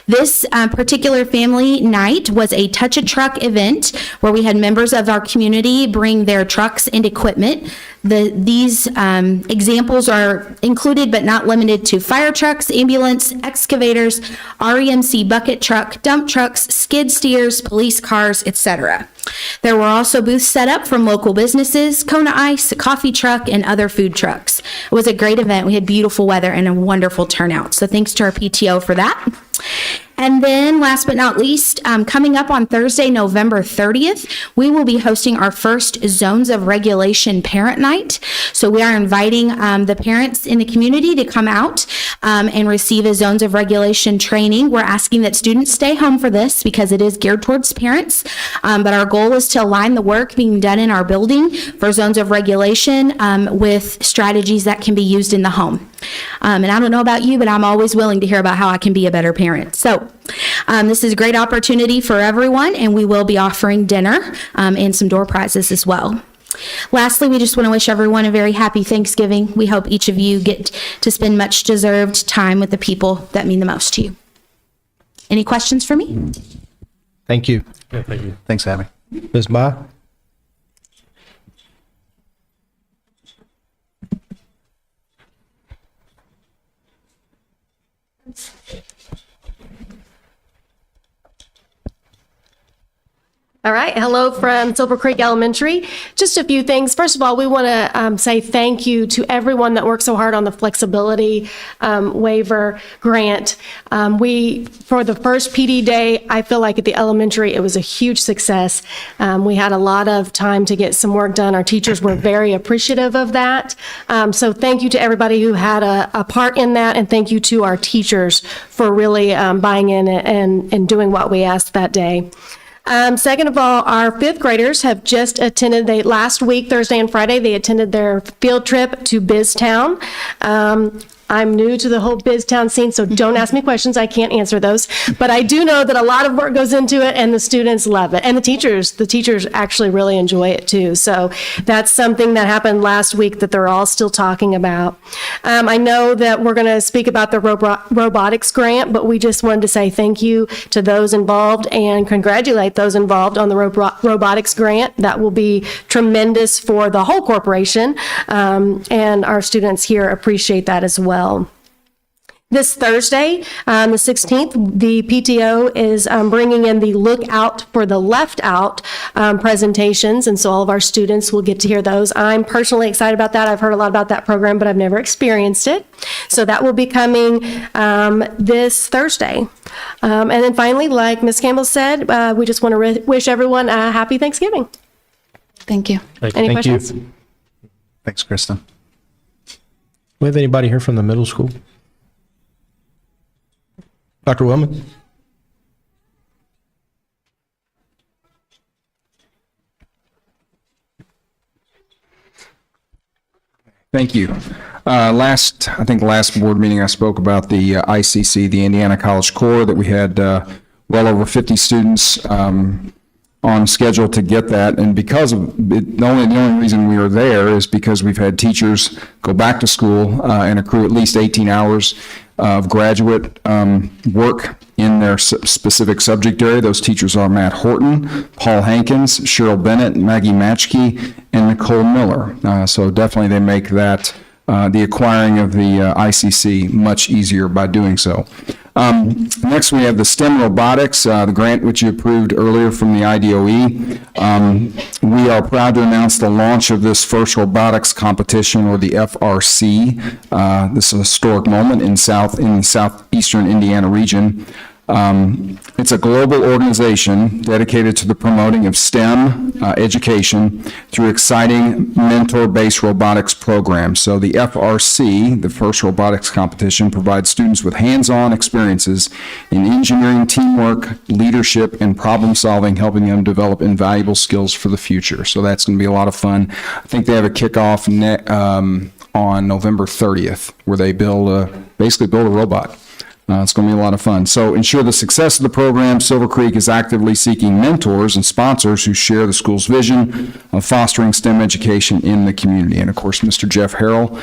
This particular family night was a Touch a Truck event where we had members of our community bring their trucks and equipment. These examples are included but not limited to fire trucks, ambulance, excavators, REMC bucket truck, dump trucks, skid steers, police cars, etc. There were also booths set up from local businesses, Kona Ice, a coffee truck, and other food trucks. It was a great event. We had beautiful weather and a wonderful turnout. So thanks to our PTO for that. And then last but not least, coming up on Thursday, November 30th, we will be hosting our first Zones of Regulation Parent Night. So we are inviting the parents in the community to come out and receive a Zones of Regulation training. We're asking that students stay home for this because it is geared towards parents. But our goal is to align the work being done in our building for Zones of Regulation with strategies that can be used in the home. And I don't know about you, but I'm always willing to hear about how I can be a better parent. So this is a great opportunity for everyone, and we will be offering dinner and some door prizes as well. Lastly, we just want to wish everyone a very happy Thanksgiving. We hope each of you get to spend much deserved time with the people that mean the most to you. Any questions for me? Thank you. Yeah, thank you. Thanks, Abby. Ms. Ma? All right. Hello from Silver Creek Elementary. Just a few things. First of all, we want to say thank you to everyone that worked so hard on the flexibility waiver grant. For the first PD day, I feel like at the elementary, it was a huge success. We had a lot of time to get some work done. Our teachers were very appreciative of that. So thank you to everybody who had a part in that, and thank you to our teachers for really buying in and doing what we asked that day. Second of all, our fifth graders have just attended, last week, Thursday and Friday, they attended their field trip to BizTown. I'm new to the whole BizTown scene, so don't ask me questions. I can't answer those. But I do know that a lot of work goes into it, and the students love it. And the teachers actually really enjoy it too. So that's something that happened last week that they're all still talking about. I know that we're going to speak about the robotics grant, but we just wanted to say thank you to those involved and congratulate those involved on the robotics grant. That will be tremendous for the whole corporation, and our students here appreciate that as well. This Thursday, the 16th, the PTO is bringing in the Look Out for the Left Out presentations, and so all of our students will get to hear those. I'm personally excited about that. I've heard a lot about that program, but I've never experienced it. So that will be coming this Thursday. And then finally, like Ms. Campbell said, we just want to wish everyone a happy Thanksgiving. Thank you. Any questions? Thanks, Kristen. We have anybody here from the middle school? Dr. Willman? Thank you. Last board meeting, I spoke about the ICC, the Indiana College Core, that we had well over 50 students on schedule to get that, and because of it, the only reason we are there is because we've had teachers go back to school and accrue at least 18 hours of graduate work in their specific subject area. Those teachers are Matt Horton, Paul Hankins, Cheryl Bennett, Maggie Matchkey, and Nicole Miller. So definitely they make that the acquiring of the ICC much easier by doing so. Next, we have the STEM robotics, the grant which you approved earlier from the IDOE. We are proud to announce the launch of this first robotics competition, or the FRC. This is a historic moment in the southeastern Indiana region. It's a global organization dedicated to the promoting of STEM education through exciting mentor-based robotics programs. So the FRC, the first robotics competition, provides students with hands-on experiences in engineering, teamwork, leadership, and problem solving, helping them develop invaluable skills for the future. So that's going to be a lot of fun. I think they have a kickoff on November 30th, where they basically build a robot. It's going to be a lot of fun. So ensure the success of the program, Silver Creek is actively seeking mentors and sponsors who share the school's vision of fostering STEM education in the community. And of course, Mr. Jeff Harrell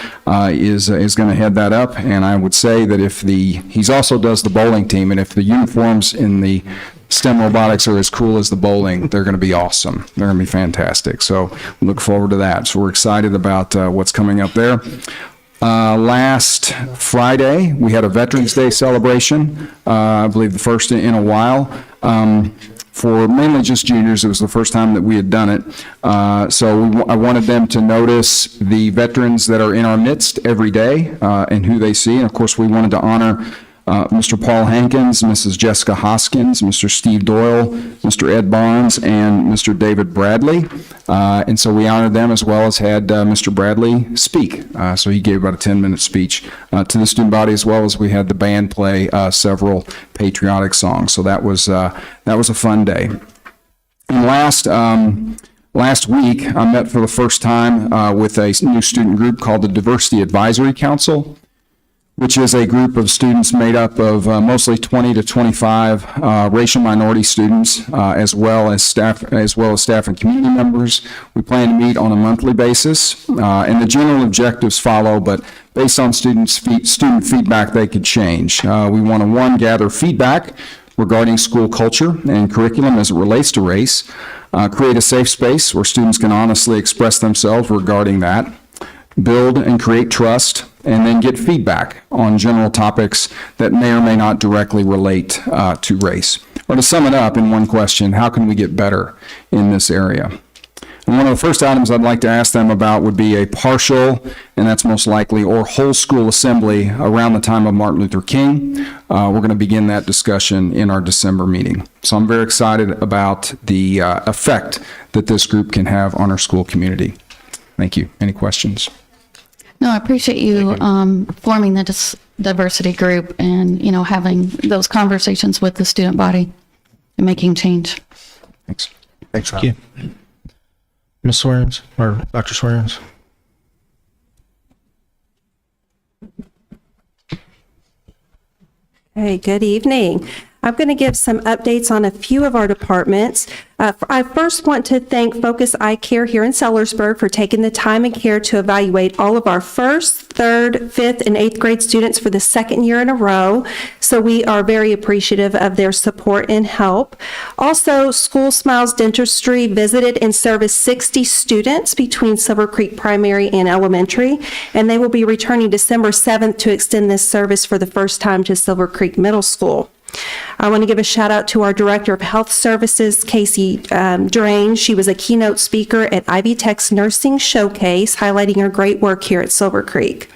is going to head that up. And I would say that he also does the bowling team, and if the uniforms in the STEM robotics are as cool as the bowling, they're going to be awesome. They're going to be fantastic. So we look forward to that. So we're excited about what's coming up there. Last Friday, we had a Veterans Day celebration, I believe the first in a while. For mainly just juniors, it was the first time that we had done it. So I wanted them to notice the veterans that are in our midst every day and who they see. And of course, we wanted to honor Mr. Paul Hankins, Mrs. Jessica Hoskins, Mr. Steve Doyle, Mr. Ed Barnes, and Mr. David Bradley. And so we honored them, as well as had Mr. Bradley speak. So he gave about a 10-minute speech to the student body, as well as we had the band play several patriotic songs. So that was a fun day. And last week, I met for the first time with a new student group called the Diversity Advisory Council, which is a group of students made up of mostly 20 to 25 racial minority students, as well as staff and community members. We plan to meet on a monthly basis, and the general objectives follow, but based on student feedback, they could change. We want to, gather feedback regarding school culture and curriculum as it relates to race, create a safe space where students can honestly express themselves regarding that, build and create trust, and then get feedback on general topics that may or may not directly relate to race. Or to sum it up in one question, how can we get better in this area? And one of the first items I'd like to ask them about would be a partial, and that's most likely, or whole school assembly around the time of Martin Luther King. We're going to begin that discussion in our December meeting. So I'm very excited about the effect that this group can have on our school community. Thank you. Any questions? No, I appreciate you forming the diversity group and, having those conversations with the student body and making change. Thanks. Thanks, Rob. Thank you. Ms. Swearens, or Dr. Swearens? Hey, good evening. I'm going to give some updates on a few of our departments. I first want to thank Focus Eye Care here in Sellersburg for taking the time and care to evaluate all of our first, third, fifth, and eighth grade students for the second year in a row. So we are very appreciative of their support and help. Also, School Smiles Dentistry visited and serviced 60 students between Silver Creek Primary and Elementary, and they will be returning December 7th to extend this service for the first time to Silver Creek Middle School. I want to give a shout out to our Director of Health Services, Casey Drain. She was a keynote speaker at Ivy Tech's Nursing Showcase, highlighting her great work here at Silver Creek.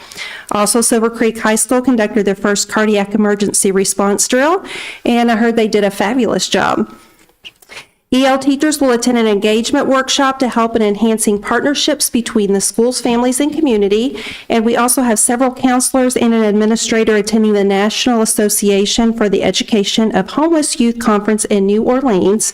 Also, Silver Creek High School conducted their first cardiac emergency response drill, and I heard they did a fabulous job. EL teachers will attend an engagement workshop to help in enhancing partnerships between the schools, families, and community. And we also have several counselors and an administrator attending the National Association for the Education of Homeless Youth Conference in New Orleans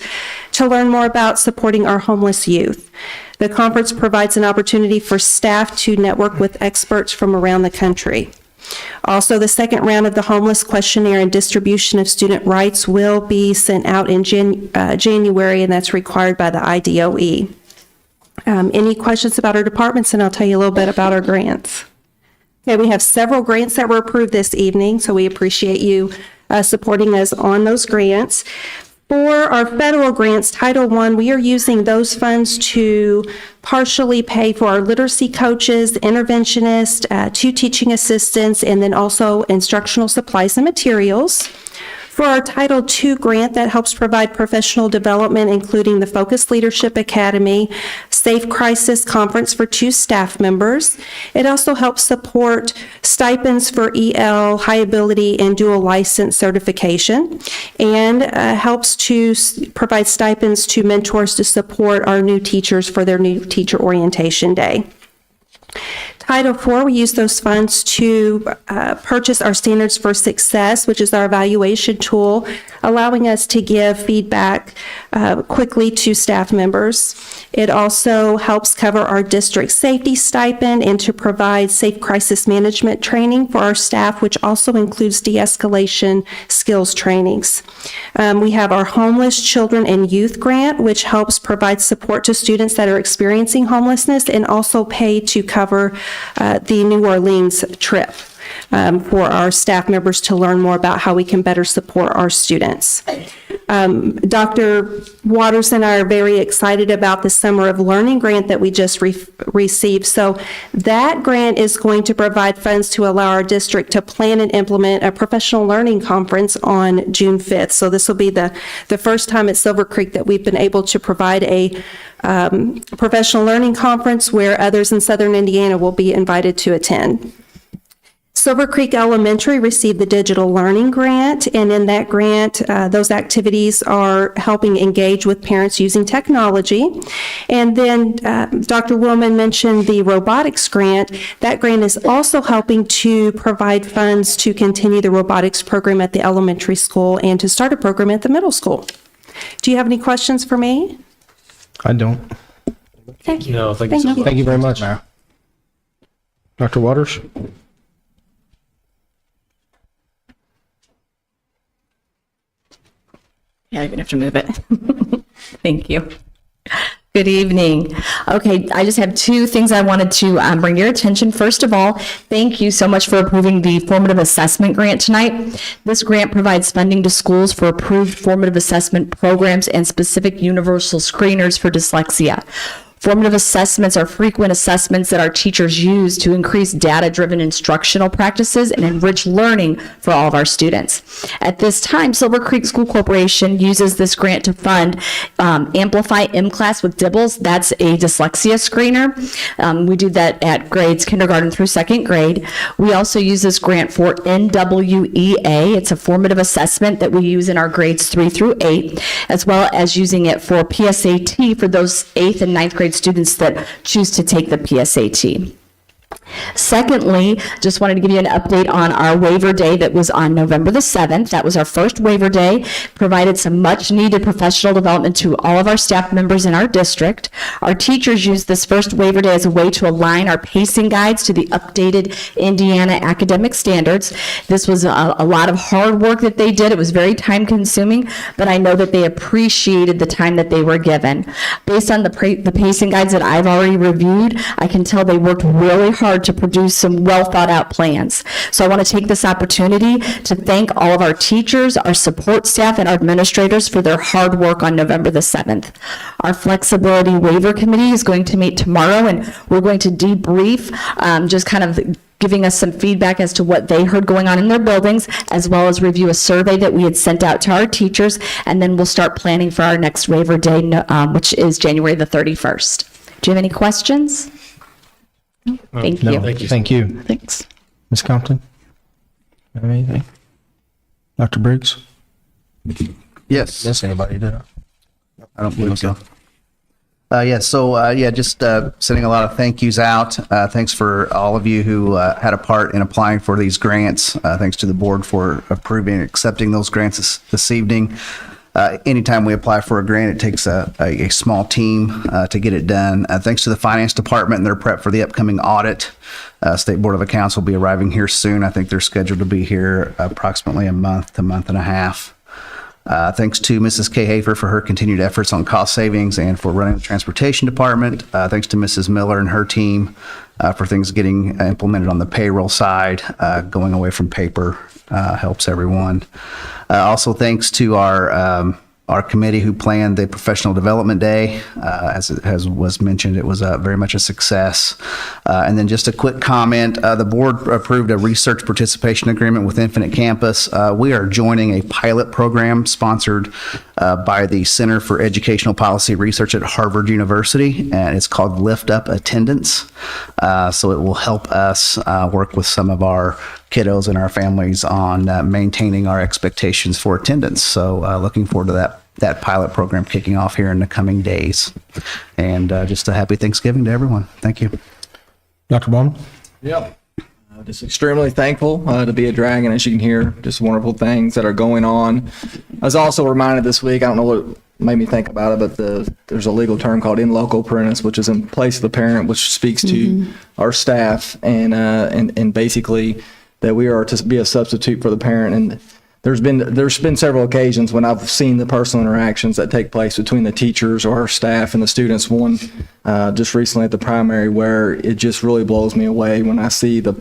to learn more about supporting our homeless youth. The conference provides an opportunity for staff to network with experts from around the country. Also, the second round of the homeless questionnaire and distribution of student rights will be sent out in January, and that's required by the IDOE. Any questions about our departments? And I'll tell you a little bit about our grants. Okay, we have several grants that were approved this evening, so we appreciate you supporting us on those grants. For our federal grants, Title I, we are using those funds to partially pay for our literacy coaches, interventionists, 2 teaching assistants, and then also instructional supplies and materials. For our Title II grant, that helps provide professional development, including the Focus Leadership Academy, Safe Crisis Conference for 2 staff members. It also helps support stipends for EL, high ability, and dual license certification, and helps to provide stipends to mentors to support our new teachers for their new teacher orientation day. Title IV, we use those funds to purchase our Standards for Success, which is our evaluation tool, allowing us to give feedback quickly to staff members. It also helps cover our district safety stipend and to provide safe crisis management training for our staff, which also includes de-escalation skills trainings. We have our Homeless Children and Youth Grant, which helps provide support to students that are experiencing homelessness and also pay to cover the New Orleans trip for our staff members to learn more about how we can better support our students. Dr. Waters and I are very excited about the Summer of Learning grant that we just received. So that grant is going to provide funds to allow our district to plan and implement a professional learning conference on June 5th. So this will be the first time at Silver Creek that we've been able to provide a professional learning conference where others in Southern Indiana will be invited to attend. Silver Creek Elementary received the Digital Learning Grant, and in that grant, those activities are helping engage with parents using technology. And then Dr. Willman mentioned the Robotics Grant. That grant is also helping to provide funds to continue the robotics program at the elementary school and to start a program at the middle school. Do you have any questions for me? I don't. Thank you. No, thank you so much. Thank you very much. Dr. Waters? Yeah, you're gonna have to move it. Thank you. Good evening. Okay, I just have 2 things I wanted to bring to your attention. First of all, thank you so much for approving the formative assessment grant tonight. This grant provides funding to schools for approved formative assessment programs and specific universal screeners for dyslexia. Formative assessments are frequent assessments that our teachers use to increase data-driven instructional practices and enrich learning for all of our students. At this time, Silver Creek School Corporation uses this grant to fund Amplify M-Class with Dibbles. That's a dyslexia screener. We do that at grades kindergarten through 2nd grade. We also use this grant for NWEA. It's a formative assessment that we use in our grades 3 through 8, as well as using it for PSAT for those 8th and 9th grade students that choose to take the PSAT. Secondly, just wanted to give you an update on our waiver day that was on November the 7th. That was our first waiver day, provided some much needed professional development to all of our staff members in our district. Our teachers used this first waiver day as a way to align our pacing guides to the updated Indiana academic standards. This was a lot of hard work that they did. It was very time consuming, but I know that they appreciated the time that they were given. Based on the pacing guides that I've already reviewed, I can tell they worked really hard to produce some well thought out plans. So I want to take this opportunity to thank all of our teachers, our support staff, and our administrators for their hard work on November the 7th. Our flexibility waiver committee is going to meet tomorrow, and we're going to debrief, just kind of giving us some feedback as to what they heard going on in their buildings, as well as review a survey that we had sent out to our teachers, and then we'll start planning for our next waiver day, which is January the 31st. Do you have any questions? Thank you. Thank you. Thanks. Ms. Compton? Have anything? Dr. Briggs? Yes. Yes, anybody did? I don't believe so. Just sending a lot of thank yous out. Thanks for all of you who had a part in applying for these grants. Thanks to the board for approving and accepting those grants this evening. Anytime we apply for a grant, it takes a small team to get it done. Thanks to the finance department and their prep for the upcoming audit. State Board of Accounts will be arriving here soon. I think they're scheduled to be here approximately a month to month and a half. Thanks to Mrs. Kay Hafer for her continued efforts on cost savings and for running the transportation department. Thanks to Mrs. Miller and her team for things getting implemented on the payroll side. Going away from paper helps everyone. Also, thanks to our committee who planned the professional development day. As was mentioned, it was very much a success. And then just a quick comment, the board approved a research participation agreement with Infinite Campus. We are joining a pilot program sponsored by the Center for Educational Policy Research at Harvard University, and it's called Lift Up Attendance. So it will help us work with some of our kiddos and our families on maintaining our expectations for attendance. So looking forward to that pilot program kicking off here in the coming days. And just a happy Thanksgiving to everyone. Thank you. Dr. Bowman? Yep. Just extremely thankful to be a Dragon, as you can hear, just wonderful things that are going on. I was also reminded this week, I don't know what made me think about it, but there's a legal term called in loco parentis, which is in place of the parent, which speaks to our staff and basically that we are to be a substitute for the parent. And there's been several occasions when I've seen the personal interactions that take place between the teachers or our staff and the students. One just recently at the primary, where it just really blows me away when I see the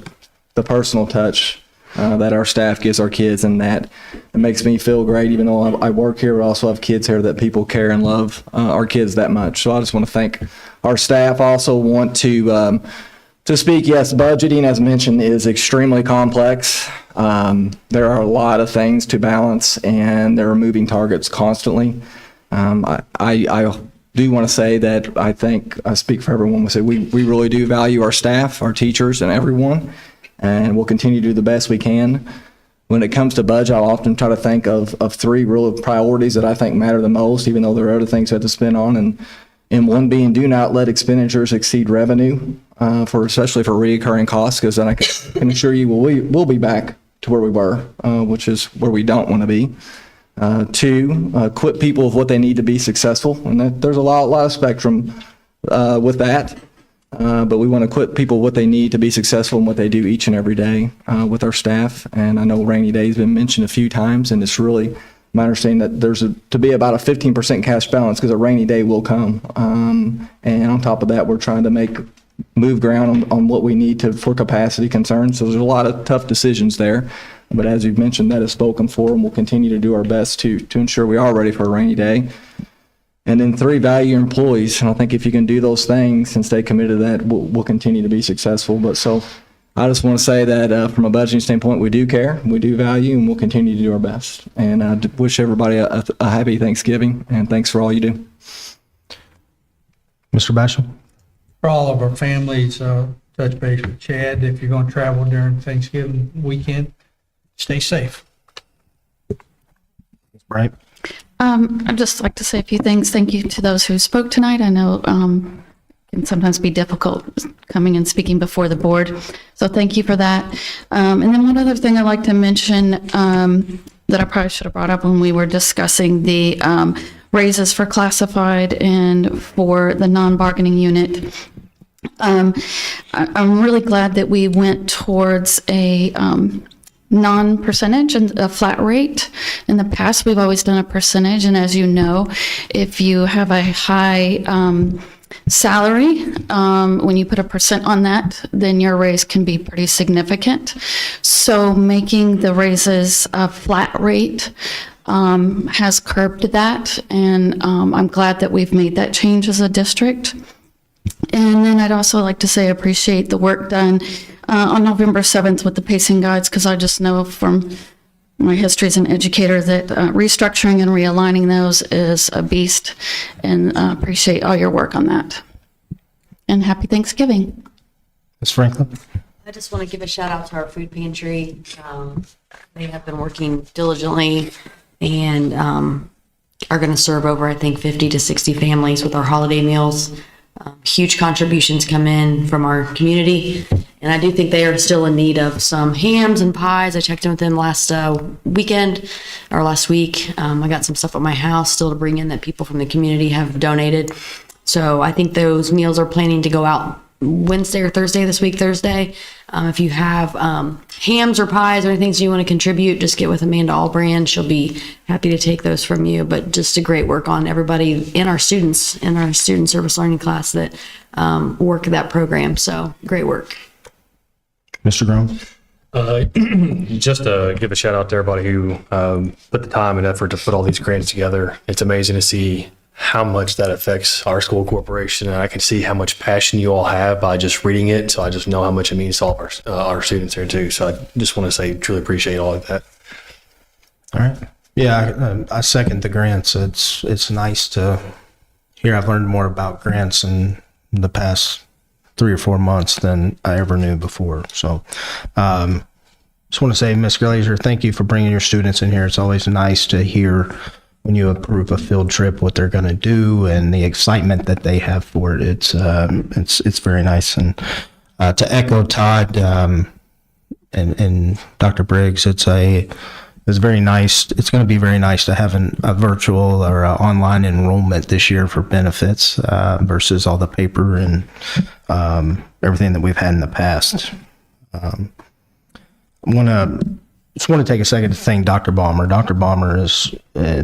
personal touch that our staff gives our kids, and that it makes me feel great. Even though I work here, but also have kids here, that people care and love our kids that much. So I just want to thank our staff. I also want to speak, yes, budgeting, as mentioned, is extremely complex. There are a lot of things to balance, and there are moving targets constantly. I do want to say that I think I speak for everyone. We really do value our staff, our teachers, and everyone, and we'll continue to do the best we can. When it comes to budget, I'll often try to think of three real priorities that I think matter the most, even though there are other things we have to spend on. And one being, do not let expenditures exceed revenue, especially for reoccurring costs, because then I can assure you we'll be back to where we were, which is where we don't want to be. Two, equip people with what they need to be successful, and there's a lot of spectrum with that. But we want to equip people what they need to be successful in what they do each and every day with our staff. And I know rainy day has been mentioned a few times, and it's really my understanding that there's to be about a 15% cash balance, because a rainy day will come. And on top of that, we're trying to move ground on what we need for capacity concerns. So there's a lot of tough decisions there. But as you've mentioned, that is spoken for, and we'll continue to do our best to ensure we are ready for a rainy day. And then three, value your employees. And I think if you can do those things and stay committed to that, we'll continue to be successful. But so I just want to say that from a budgeting standpoint, we do care, we do value, and we'll continue to do our best. And I wish everybody a happy Thanksgiving, and thanks for all you do. Mr. Basham? For all of our families, touch base with Chad. If you're going to travel during Thanksgiving weekend, stay safe. Right. I'd just like to say a few things. Thank you to those who spoke tonight. I know it can sometimes be difficult coming and speaking before the board, so thank you for that. And then one other thing I'd like to mention that I probably should have brought up when we were discussing the raises for classified and for the non-bargaining unit. I'm really glad that we went towards a non-percentage and a flat rate. In the past, we've always done a percentage, and as you know, if you have a high salary, when you put a percent on that, then your raise can be pretty significant. So making the raises a flat rate has curbed that, and I'm glad that we've made that change as a district. And then I'd also like to say I appreciate the work done on November 7th with the pacing guides, because I just know from my history as an educator that restructuring and realigning those is a beast, and appreciate all your work on that. And happy Thanksgiving. Ms. Franklin? I just want to give a shout out to our food pantry. They have been working diligently and are going to serve over, I think, 50 to 60 families with our holiday meals. Huge contributions come in from our community, and I do think they are still in need of some hams and pies. I checked in with them last weekend or last week. I got some stuff at my house still to bring in that people from the community have donated. So I think those meals are planning to go out Wednesday or Thursday this week, Thursday. If you have hams or pies or anything you want to contribute, just get with Amanda Albrand. She'll be happy to take those from you. But just a great work on everybody in our student service learning class that work that program. So great work. Mr. Grohm? Just to give a shout out to everybody who put the time and effort to put all these grants together. It's amazing to see how much that affects our school corporation, and I can see how much passion you all have by just reading it. So I just know how much it means to all of our students here too. So I just want to say truly appreciate all of that. All right. Yeah, I second the grants. It's nice to hear. I've learned more about grants in the past 3 or 4 months than I ever knew before. So just want to say, Ms. Glazer, thank you for bringing your students in here. It's always nice to hear when you approve a field trip what they're going to do and the excitement that they have for it. It's very nice. And to echo Todd and Dr. Briggs, it's very nice. It's going to be very nice to have a virtual or online enrollment this year for benefits versus all the paper and everything that we've had in the past. Just want to take a second to thank Dr. Balmer. Dr. Balmer is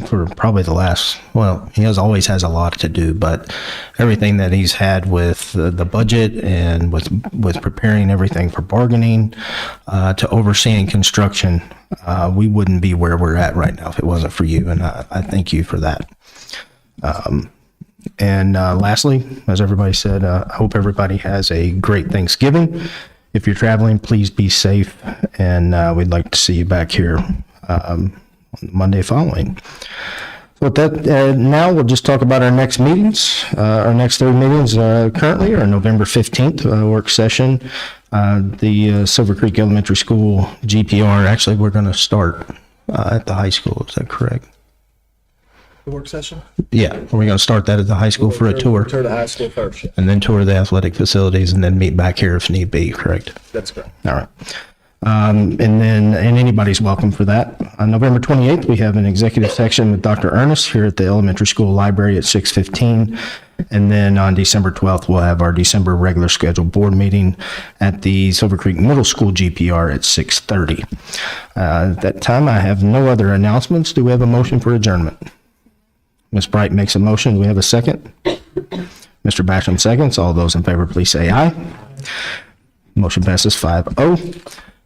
for probably he always has a lot to do, but everything that he's had with the budget and with preparing everything for bargaining to overseeing construction, we wouldn't be where we're at right now if it wasn't for you, and I thank you for that. And lastly, as everybody said, I hope everybody has a great Thanksgiving. If you're traveling, please be safe, and we'd like to see you back here on Monday following. So with that, now we'll just talk about our next meetings. Our next 3 meetings currently are November 15th work session. The Silver Creek Elementary School GPR, actually, we're going to start at the high school. Is that correct? The work session? Yeah, we're going to start that at the high school for a tour. Tour the high school first. Yeah. And then tour the athletic facilities and then meet back here if need be, correct? That's correct. All right. And anybody's welcome for that. On November 28th, we have an executive section with Dr. Ernest here at the elementary school library at 6:15. And then on December 12th, we'll have our December regular scheduled board meeting at the Silver Creek Middle School GPR at 6:30. At that time, I have no other announcements. Do we have a motion for adjournment? Ms. Bright makes a motion. Do we have a second? Mr. Basham seconds. All those in favor, please say aye. Motion passes 5-0.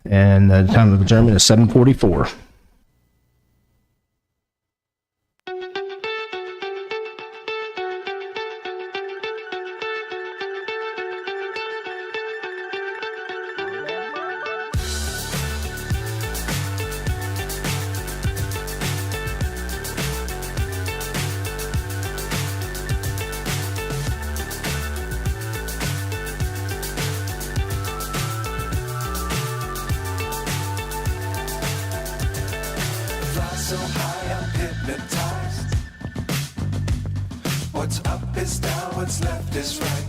And the time of adjournment is 7:44. So high I'm hypnotized. What's up is down, what's left is right.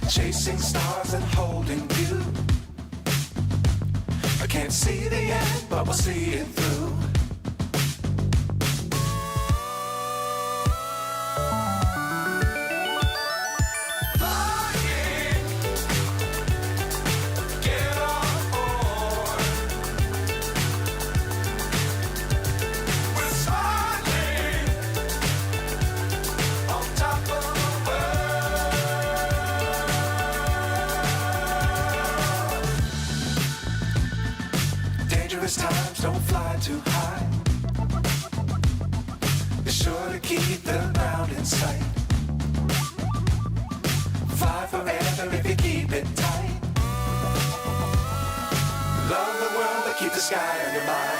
Chasing stars and holding you. I can't see the end, but we'll see it through. Times don't fly too high. Be sure to keep the ground in sight. Fly forever if you keep it tight. Love the world, but keep the sky on your mind.